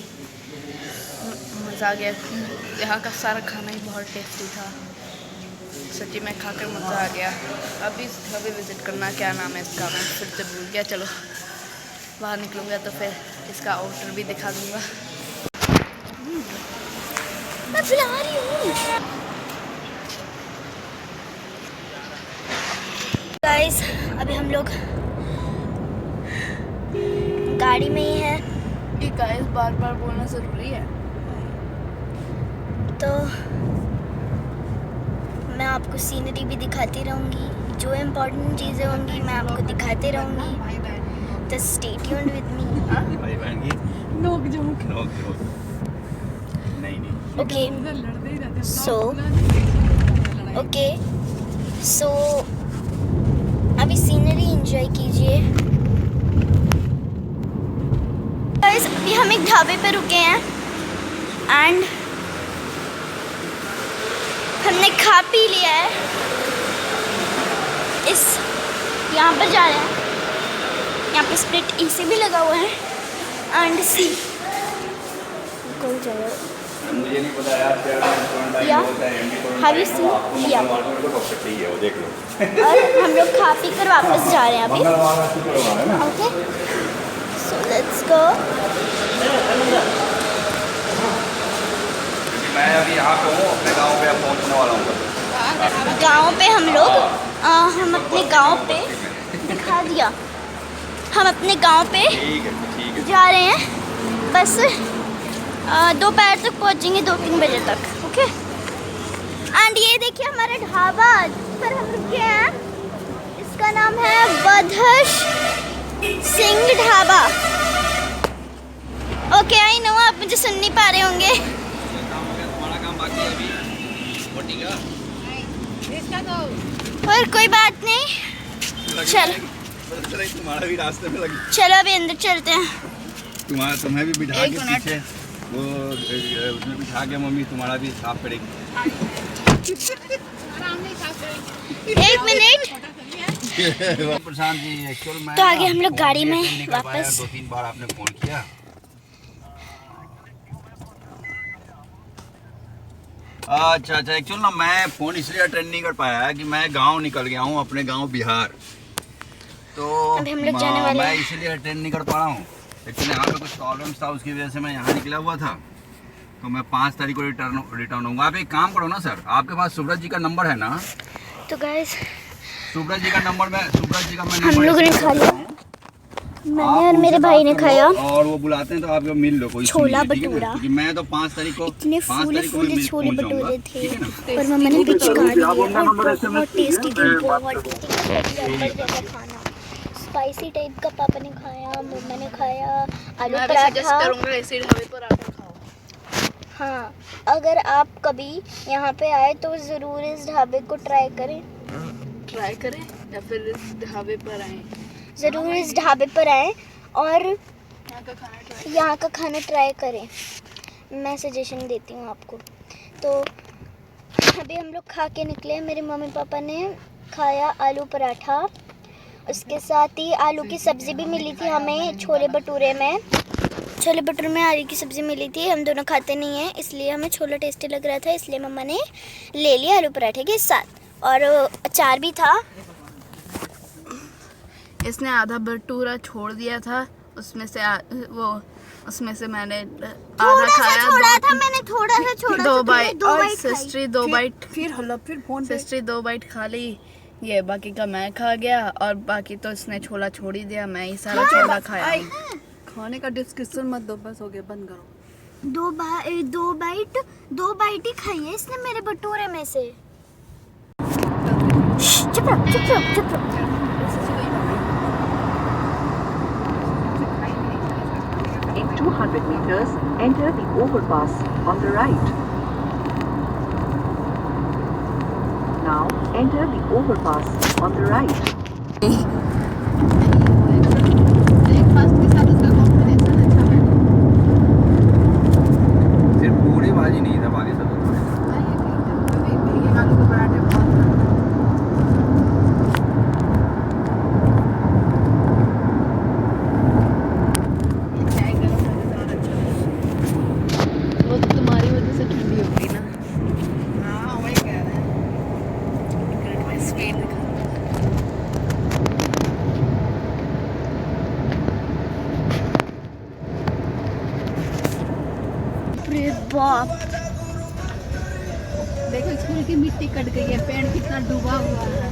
मज़ा आ गया। यहाँ का सारा खाना ही बहुत टेस्टी था, सच्ची में खाकर मज़ा आ गया। अभी अभी विज़िट करना, क्या नाम है इसका मैं फिर से भूल गया। चलो बाहर निकलूँगा तो फिर इसका आउटर भी दिखा दूँगा। मैं बुला रही हूँ। गाइस अभी हम लोग गाड़ी में ही हैं, ये गाइस बार बार बोलना ज़रूरी है। तो मैं आपको सीनरी भी दिखाती रहूँगी, जो इम्पोर्टेंट चीज़ें होंगी मैं आपको दिखाती रहूँगी। तो स्टे ट्यून्ड विद मी। भाई बहन की नोक झोंक नोक नहीं ओके लड़ते ही रहते सो अभी सीनरी एंजॉय कीजिए। गाइस अभी हम एक ढाबे पे रुके हैं एंड हमने खा पी लिया है। इस यहाँ पर जा रहे हैं, यहाँ पे स्प्लिट एसी भी लगा हुआ है एंड सी कौन जा रहा है। मुझे नहीं पता यार Yeah. Have you seen? Yeah. चाहिए वो देख लो। और हम लोग खा पी कर वापस जा रहे हैं अभी। मंगलवार का शुक्रवार है ना। Okay so let's go. मैं अभी यहाँ पे हूँ, अपने गांव पे अब पहुँचने वाला हूँ। गांव पे हम अपने गांव पे दिखा दिया, हम अपने गांव पे ठीक है जा रहे हैं। बस दोपहर तक पहुंचेंगे, 2-3 बजे तक। ओके एंड ये देखिए हमारा ढाबा जिस पर हम रुके हैं, इसका नाम है Badhash Singh dhaba. Okay I know आप मुझे सुन नहीं पा रहे होंगे। तुम्हारा काम बाकी है अभी वोटिंग का। इसका तो और कोई बात नहीं, चलो तुम्हारा भी रास्ते में लगी। चलो अभी अंदर चलते हैं। तुम्हें भी बिठा एक के मिनट। पीछे वो उसमें बिठा के मम्मी तुम्हारा भी साफ करेगी। आराम नहीं खा करेंगे। 1 मिनट। प्रशांत जी एक्चुअल में तो आगे हम लोग गाड़ी में वापस 2-3 बार आपने फोन किया। अच्छा एक्चुअल ना मैं फ़ोन इसलिए अटेंड नहीं कर पाया कि मैं गांव निकल गया हूँ, अपने गांव बिहार। तो अभी हम लोग जाने वाले मैं हैं। इसलिए अटेंड नहीं कर पा रहा हूँ। एक्चुअली यहाँ पे कुछ प्रॉब्लम्स था, उसकी वजह से मैं यहाँ निकला हुआ था। तो मैं 5 तारीख को रिटर्न होऊंगा। आप एक काम करो ना सर, आपके पास सुब्रत जी का नंबर है ना? तो गाइस सुब्रत जी का नंबर मैं हम लोगों ने खा लिया, मैंने और मेरे भाई ने खाया और वो बुलाते हैं तो आप मिल लो कोई छोला ठीक है ना? भटूरा। क्योंकि मैं तो 5 तारीख को इतने 5 फूले तारीख को फूले मिल- छोले पहुंच जाऊंगा, भटूरे थे ठीक है ना? पर मम्मा ने पिचका दिया और बहुत टेस्टी थे, बहुत टेस्टी खाना। स्पाइसी टाइप का पापा ने खाया, मम्मा ने खाया, आलू मैं भी सजेस्ट पराठा। करूँगा ऐसे ढाबे पर आकर खाओ। हाँ अगर आप कभी यहाँ पे आए तो ज़रूर इस ढाबे को ट्राई करें, ट्राई करें या फिर इस ढाबे पर आए। ज़रूर इस ढाबे पर आए और यहाँ का खाना ट्राई। यहाँ का खाना ट्राई करें, मैं सजेशन देती हूँ आपको। तो अभी हम लोग खा के निकले, मेरे मम्मी पापा ने खाया आलू पराठा, उसके साथ ही आलू की सब्ज़ी भी मिली थी हमें छोले भटूरे में। छोले भटूरे में आलू की सब्ज़ी मिली थी, हम दोनों खाते नहीं हैं इसलिए हमें छोला टेस्टी लग रहा था, इसलिए मम्मा ने ले लिया आलू पराठे के साथ, और अचार भी था। इसने आधा भटूरा छोड़ दिया था, उसमें से मैंने आधा खाया। छोड़ा था मैंने, थोड़ा सा छोड़ा दो था, बाइट दो और बाइट खाई। सिस्टरी 2 बाइट, फिर हल्ला फिर फोन पे सिस्टरी 2 बाइट खा ली, ये बाकी का मैं खा गया और बाकी तो इसने छोला छोड़ ही दिया, मैं ही सारा छोला खाया। खाने का डिस्कशन मत दो, बस हो गया, बंद करो। दो बाइट ही खाई है इसने मेरे भटूरे में से। चुप रहो। In 200 meters, enter the overpass on the right. Now enter the overpass on the right. Breakfast के साथ उसका कॉम्बिनेशन अच्छा है। सिर्फ पूरी भाजी नहीं था, बाकी सब ये आलू के पराठे बहुत वो तो तुम्हारी वजह से ठंडी होगी ना। हाँ वही कह रहे हैं। स्पीड दिखा। अरे बाप, फूल की मिट्टी कट गई है, पेड़ कितना डूबा हुआ है,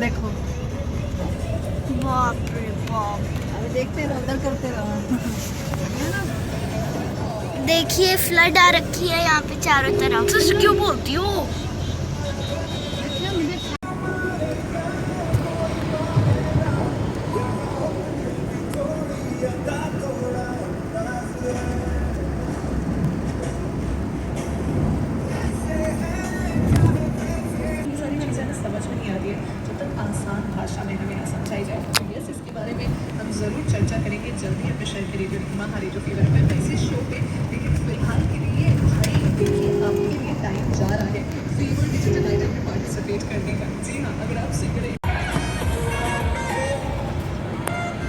देखो। बाप रे बाप। अभी देखते रहो, उधर करते रहो। है ना? देखिए फ्लड आ रखी है यहाँ पे चारों तरफ। तो क्यों बोलती हो? देखिए मुझे सारी चीज़ें समझ में नहीं आ रही है, जब तक आसान भाषा में हमें समझाई जाए। तो यस, इसके बारे में हम ज़रूर चर्चा करेंगे जल्दी अपने शहर के रेडियो महारेडियो फीवर में मैसेज शो पे। लेकिन फिलहाल के लिए भाई देखिए आपके लिए टाइम जा रहा है फीवर डिजिटल आइटम में पार्टिसिपेट करने का। जी हाँ, अगर आप सिगरेट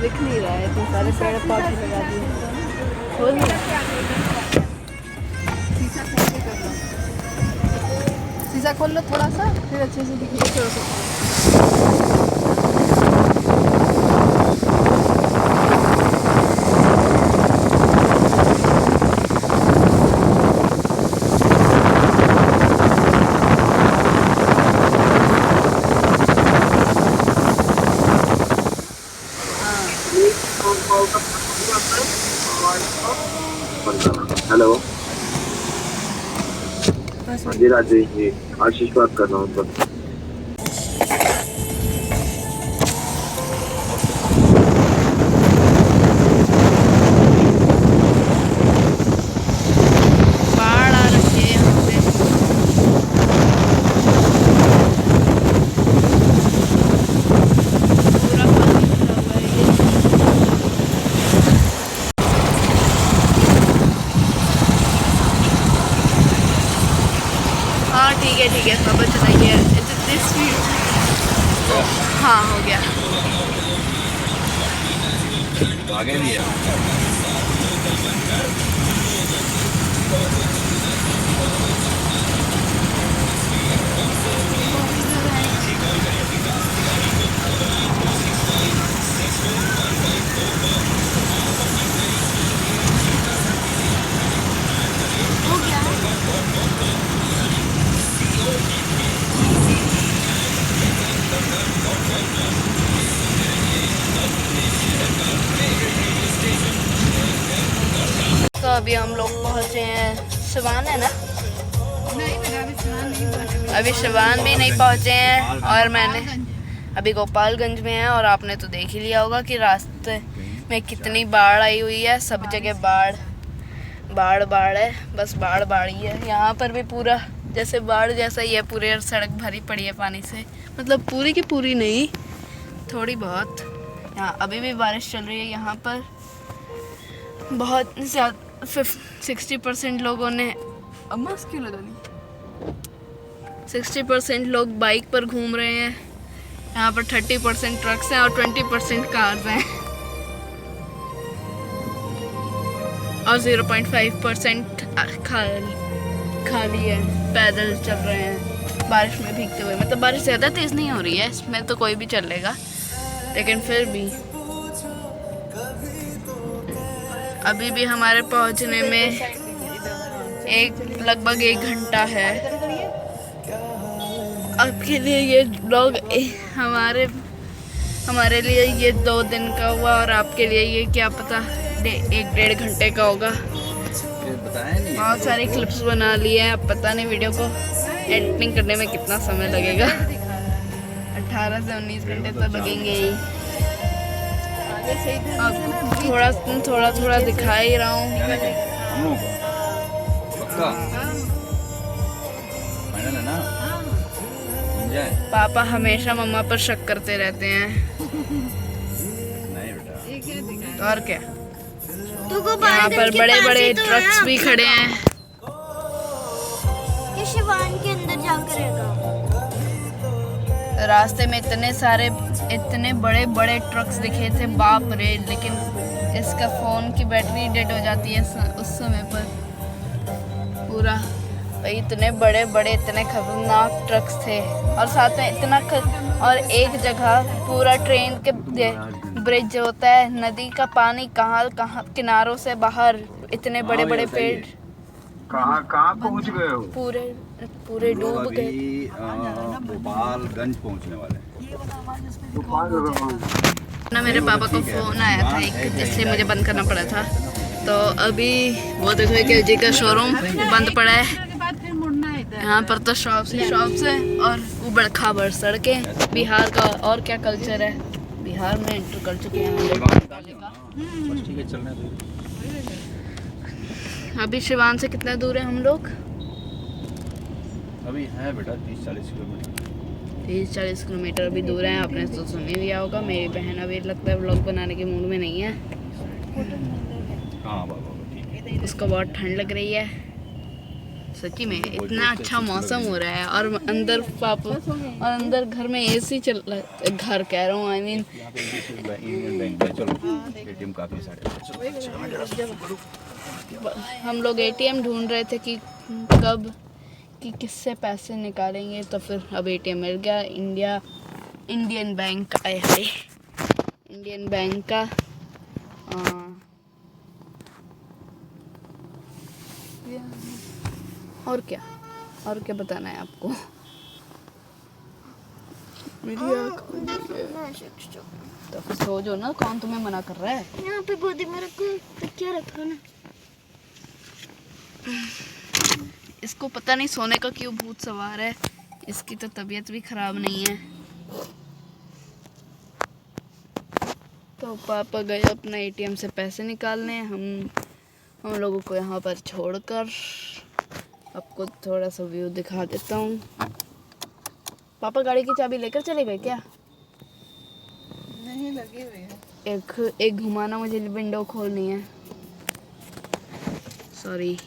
दिख नहीं रहा है, तो सारे पेड़ पौधे लगा दिए। खोल नहीं रहा। शीशा खोल के कर लो, शीशा खोल लो थोड़ा सा, फिर अच्छे से दिखेगा। थोड़ा सा हेलो, हाँ जी राजेश जी, आशीष बात कर रहा हूँ सर। बाढ़ आ रखी है यहाँ पे। पूरा पानी भरा हुआ है ये। हाँ ठीक है, सब चलाइए। दिस हाँ हो गया। आगे भी है। हो गया। तो अभी हम लोग पहुँचे हैं शिवान, है ना? नहीं, मेरा अभी स्नान नहीं हुआ है। अभी शिवान भी नहीं पहुँचे हैं और मैंने अभी गोपालगंज में है। और आपने तो देख ही लिया होगा कि रास्ते में कितनी बाढ़ आई हुई है। सब जगह बाढ़ है, बस बाढ़ ही है। यहाँ पर भी पूरा जैसे बाढ़ जैसा ही है, पूरे सड़क भरी पड़ी है पानी से। मतलब पूरी की पूरी नहीं, थोड़ी बहुत। यहाँ अभी भी बारिश चल रही है। यहाँ पर बहुत ज़्यादा 60% लोगों ने 60% लोग बाइक पर घूम रहे हैं। यहाँ पर 30% ट्रक्स हैं और 20% कार्स हैं और 0.5% खाली है। पैदल चल रहे हैं बारिश में भीगते हुए। मतलब बारिश ज़्यादा तेज़ नहीं हो रही है, इसमें तो कोई भी चल लेगा, लेकिन फिर भी अभी भी हमारे पहुंचने में लगभग 1 घंटा है। आपके लिए ये ब्लॉग हमारे लिए ये 2 दिन का हुआ और आपके लिए ये क्या पता 1-1.5 घंटे का होगा। बहुत सारे क्लिप्स बना लिए हैं। अब पता नहीं वीडियो को एडिटिंग करने में कितना समय लगेगा। 18 से 19 घंटे तो लगेंगे ही। अब थोड़ा दिखा ही रहा हूँ। पक्का फाइनल है ना? पापा हमेशा मम्मा पर शक करते रहते हैं। नहीं बेटा। और क्या, तो यहाँ पर बड़े ट्रक्स भी खड़े हैं। ये शिवान के अंदर जाकर रहेगा। रास्ते में इतने बड़े ट्रक्स दिखे थे, बाप रे। लेकिन इसका फ़ोन की बैटरी डेड हो जाती है उस समय पर पूरा। भाई इतने बड़े इतने खतरनाक ट्रक्स थे। और साथ में और एक जगह पूरा ट्रेन के ब्रिज होता है, नदी का पानी कहाँ किनारों से बाहर, इतने बड़े पेड़। कहाँ पहुँच गए हो? पूरे पूरे डूब अभी गए। गोपालगंज पहुँचने वाले हैं। ना मेरे पापा को फ़ोन आया था एक, इसलिए मुझे बंद करना पड़ा था। तो अभी वो देखो एक LG का शोरूम बंद पड़ा है। यहाँ पर तो शॉप्स है और उबड़ खाबड़ सड़कें। बिहार का और क्या कल्चर है, बिहार में इंटर कर चुके हैं हम लोग। बस ठीक है, चलने दो। अभी शिवान से कितना दूर है हम लोग? अभी है बेटा 30-40 किलोमीटर। 30-40 किलोमीटर अभी दूर है। आपने तो सुन ही लिया होगा, मेरी बहन अभी लगता है व्लॉग बनाने के मूड में नहीं है। हाँ बाबा ठीक है। उसको बहुत ठंड लग रही है सच्ची में। इतना अच्छा मौसम हो रहा है और अंदर पापा और अंदर घर में AC चल रहा है। घर कह रहा हूँ, आई मीन इंडियन बैंक है। चलो ATM काफ़ी सारे। हम लोग ATM ढूंढ रहे थे कि कब कि किससे पैसे निकालेंगे, तो फिर अब ATM मिल गया। इंडियन बैंक का है, इंडियन बैंक का। और क्या बताना है आपको? मेरी आँख तो फिर सो जो ना, कौन तुम्हें मना कर रहा है? यहाँ पे गोदी में रखो, तकिया रखो ना। इसको पता नहीं सोने का क्यों भूत सवार है। इसकी तो तबीयत भी खराब नहीं है। तो पापा गए अपना ATM से पैसे निकालने। हम लोगों को यहाँ पर छोड़कर आपको थोड़ा सा व्यू दिखा देता हूँ। पापा गाड़ी की चाबी लेकर चले गए क्या? नहीं, लगी हुई है। एक घुमाना, मुझे विंडो खोलनी है। सॉरी।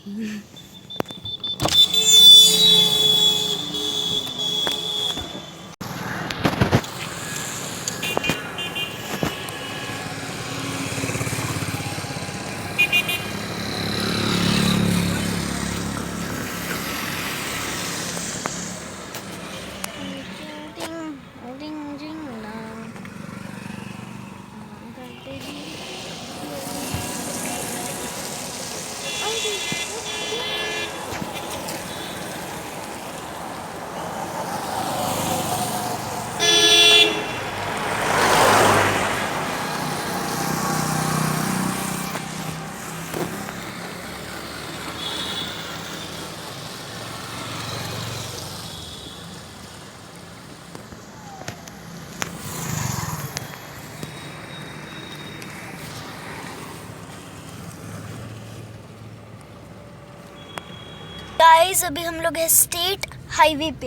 गाइस अभी हम लोग है स्टेट हाईवे पे।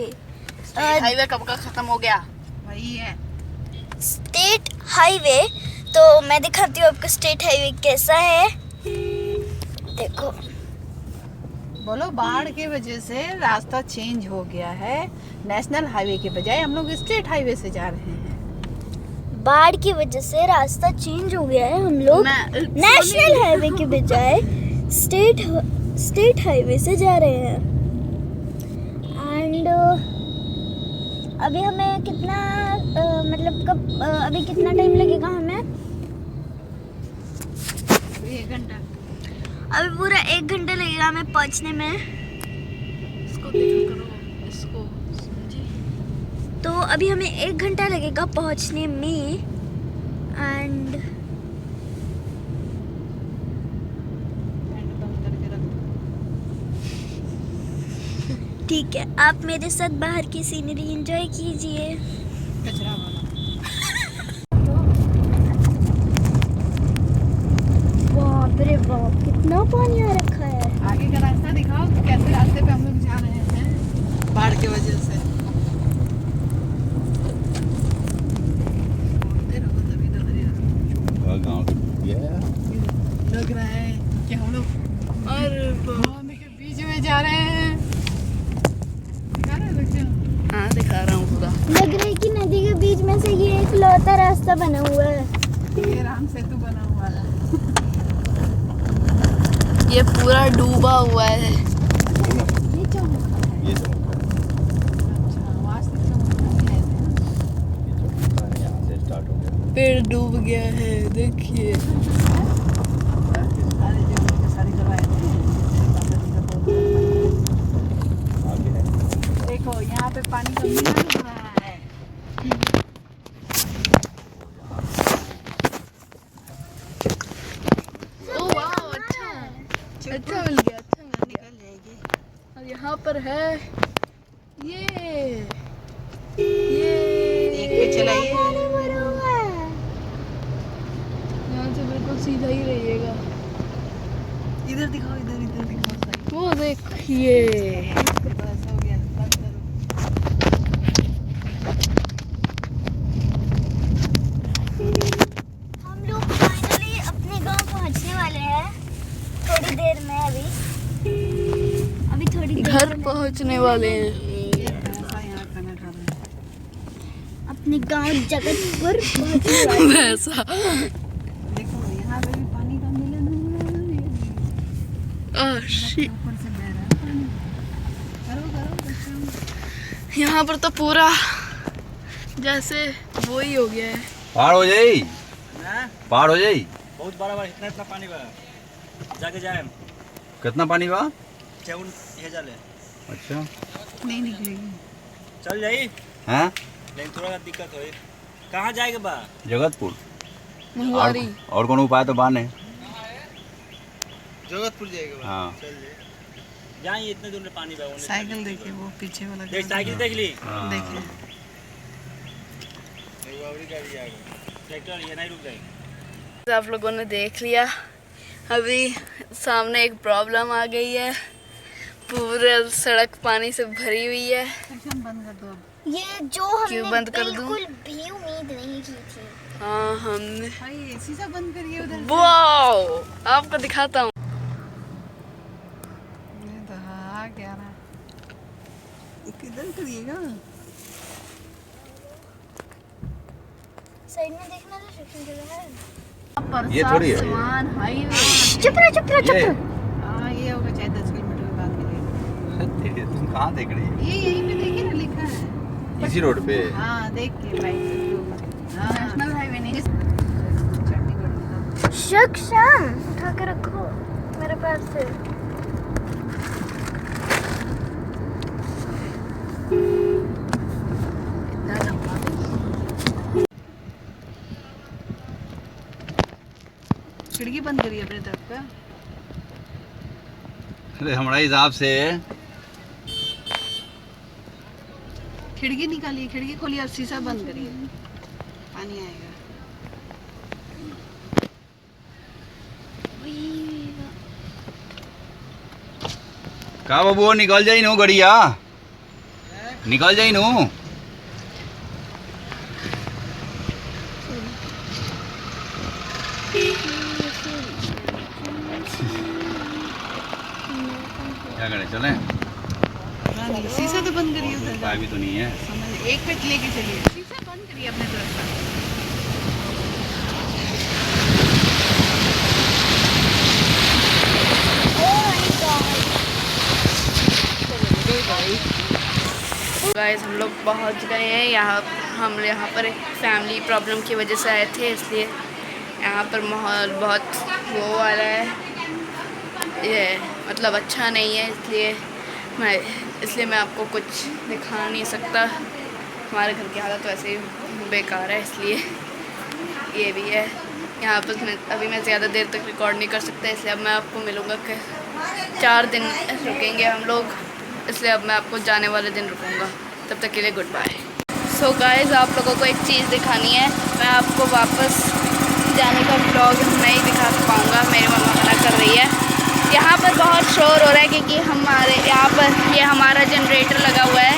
हाईवे कब का खत्म हो गया? वही है। स्टेट हाईवे, तो मैं दिखाती हूँ आपको स्टेट हाईवे कैसा है। देखो, बोलो, बाढ़ की वजह से रास्ता चेंज हो गया है। नेशनल हाईवे के बजाय हम लोग स्टेट हाईवे से जा रहे हैं। बाढ़ की वजह से रास्ता चेंज हो गया है। हम लोग नेशनल हाईवे के बजाय स्टेट हाईवे से जा रहे हैं। एंड अभी हमें कितना अभी कितना टाइम लगेगा हमें? 1 घंटा। अभी पूरा 1 घंटा लगेगा हमें पहुंचने में। इसको देखा करो, इसको समझी? तो अभी हमें 1 घंटा लगेगा पहुंचने में। एंड ठीक है, आप मेरे साथ बाहर की सीनरी एंजॉय कीजिए। कचरा वाला। बाप रे बाप, कितना पानी आ रखा है। आगे का रास्ता दिखाओ, कैसे रास्ते पे हम लोग जा रहे हैं बाढ़ की वजह से। लग रहा है कि हम लोग नदी के बीच में जा रहे हैं। दिखा रहे हो बच्चे? हाँ दिखा रहा हूँ पूरा। लग रहा है कि नदी के बीच में से ये एक लौता रास्ता बना हुआ है। ये राम सेतु बना हुआ है। ये पूरा डूबा हुआ है। ये चौमुखा है। अच्छा, वहाँ से चौमुखा है ऐसे। यहाँ से स्टार्ट हो गया। पेड़ डूब गया है, देखिए। सारे जगह के सारी करवाए थे। पानी का मिलन हो रहा है। ओह वाह, अच्छा मिल गया, अच्छा मिल गया। निकल जाएगी। और यहाँ पर है ये एक पे चलाइए। यहाँ से बिल्कुल सीधा ही रहिएगा। इधर दिखाओ, इधर इधर दिखाओ साइड। वो देखिए, बस हो गया, बंद करो। हम लोग फाइनली अपने गांव पहुंचने वाले हैं थोड़ी देर में। अभी थोड़ी देर घर में पहुँचने वाले हैं। ऐसा यहाँ खाना खा रहे हैं। अपने गांव जगतपुर पहुंचने वाले हैं। वैसा देखो यहाँ पे भी पानी का मिलन हो रहा है। शिट, ऊपर से बह रहा है पानी। करो करो बच्चों। यहाँ पर तो पूरा जैसे वो ही हो गया है। पार हो जाई, पार हो जाई। बहुत बड़ा बड़ा इतना पानी बा जाके जाए कितना पानी बा? चौन हे जाले अच्छा, नहीं निकलेगी। चल जाई हैं? लेकिन थोड़ा दिक्कत होई। कहाँ जाएगा बा? जगतपुर। महुआरी। और कौन उपाय तो बाने? जगतपुर जाएगा बा। हाँ। चल जाए इतने दूर में पानी बा। साइकिल देखिए, वो पीछे वाला देख साइकिल देख ली। देखिए। गाड़ी आएगा ट्रैक्टर ये नहीं रुक जाएगी। आप लोगों ने देख लिया, अभी सामने एक प्रॉब्लम आ गई है। पूरे सड़क पानी से भरी हुई है। सेक्शन बंद कर दो। ये जो हमने क्यों बंद कर दूं? बिल्कुल भी उम्मीद नहीं की थी। हाँ, हमने भाई शीशा बंद करिए उधर। वाओ, आपको दिखाता हूँ। ये तो हाँ क्या रहा। किधर करिएगा? साइड में देखना तो सेक्शन जगह है। ये थोड़ी है। सामान हाईवे। चुप रहो, चुप रहो, चुप ये रहो। हाँ ये होगा चाहे 10 किलोमीटर के बाद मिलेगा। तुम कहाँ देख रही है? ये यहीं पे देखिए ना लिखा है। इसी रोड पे? हाँ देख के बाइक से ऊपर। हाँ नेशनल हाईवे नहीं। चंडीगढ़। शक्शाम उठा के रखो मेरे पैर से। खिड़की बंद करिए अपने तरफ का। अरे हमारे हिसाब से खिड़की निकालिए, खिड़की खोलिए और शीशा बंद करिए। पानी आएगा। का बाबू निकल जाई नू गड़िया, निकल जाई नू। क्या करें, चलें? हाँ, नहीं, शीशा तो बंद करिए उधर। उपाय भी तो नहीं है। समझ एक मिनट लेके चलिए। शीशा बंद करिए अपने तरफ का। गाइस हम लोग पहुंच गए हैं यहाँ। हम यहाँ पर एक फैमिली प्रॉब्लम की वजह से आए थे, इसलिए यहाँ पर माहौल बहुत वो वाला है, ये मतलब अच्छा नहीं है। इसलिए मैं आपको कुछ दिखा नहीं सकता। हमारे घर की हालत वैसे ही बेकार है, इसलिए ये भी है। यहाँ पर अभी मैं ज़्यादा देर तक रिकॉर्ड नहीं कर सकता, इसलिए अब मैं आपको मिलूँगा कि 4 दिन रुकेंगे हम लोग, इसलिए अब मैं आपको जाने वाले दिन रुकूँगा। तब तक के लिए गुड बाय। सो गाइस, आप लोगों को एक चीज़ दिखानी है। मैं आपको वापस जाने का व्लॉग नहीं दिखा पाऊँगा, मेरी मम्मा मना कर रही है। यहाँ पर बहुत शोर हो रहा है क्योंकि हमारे यहाँ पर ये हमारा जनरेटर लगा हुआ है।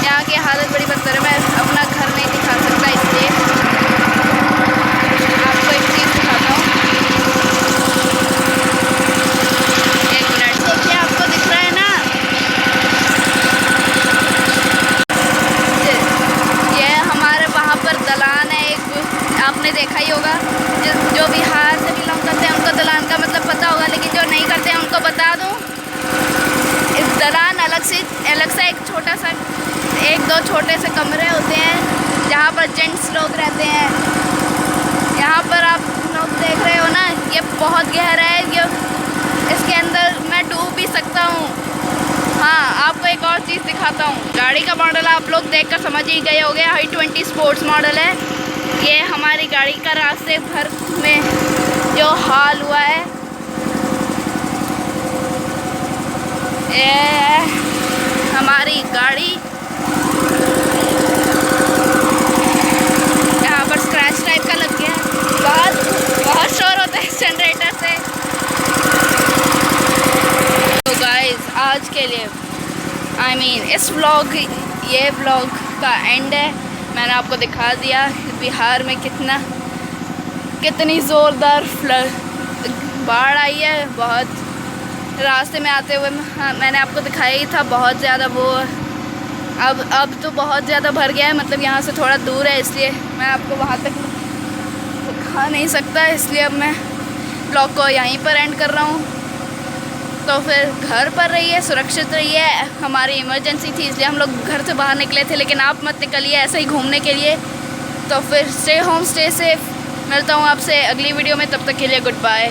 यहाँ की हालत बड़ी बदतर है, मैं अपना घर नहीं दिखा सकता, इसलिए आपको एक चीज़ दिखाता हूँ। एक मिनट, देखिए आपको दिख रहा है ना, ये हमारे वहाँ पर दलान है एक, आपने देखा ही होगा। जो बिहार से बिलोंग करते हैं उनको दलान का मतलब पता होगा, लेकिन जो नहीं करते हैं उनको बता दूँ, इस दलान अलग सा एक छोटा सा 1-2 छोटे से कमरे होते हैं जहाँ पर जेंट्स लोग रहते हैं। यहाँ पर आप लोग देख रहे हो ना, ये बहुत गहरा है, ये इसके अंदर मैं डूब भी सकता हूँ। हाँ, आपको एक और चीज़ दिखाता हूँ। गाड़ी का मॉडल आप लोग देखकर समझ ही गए होंगे, i20 स्पोर्ट्स मॉडल है ये। हमारी गाड़ी का रास्ते भर में जो हाल हुआ है, ये हमारी गाड़ी यहाँ पर स्क्रैच टाइप का लग गया है। बहुत शोर होता है जनरेटर से। तो गाइस आज के लिए इस व्लॉग, ये व्लॉग का एंड है। मैंने आपको दिखा दिया बिहार में कितनी ज़ोरदार बाढ़ आई है। बहुत रास्ते में आते हुए मैंने आपको दिखाया ही था, बहुत ज़्यादा वो अब तो बहुत ज़्यादा भर गया है। मतलब यहाँ से थोड़ा दूर है, इसलिए मैं आपको वहाँ तक दिखा नहीं सकता। इसलिए अब मैं व्लॉग को यहीं पर एंड कर रहा हूँ। तो फिर घर पर रहिए, सुरक्षित रहिए। हमारी इमरजेंसी थी इसलिए हम लोग घर से बाहर निकले थे, लेकिन आप मत निकलिए ऐसे ही घूमने के लिए। तो फिर स्टे होम, स्टे सेफ। मिलता हूँ आपसे अगली वीडियो में, तब तक के लिए गुड बाय।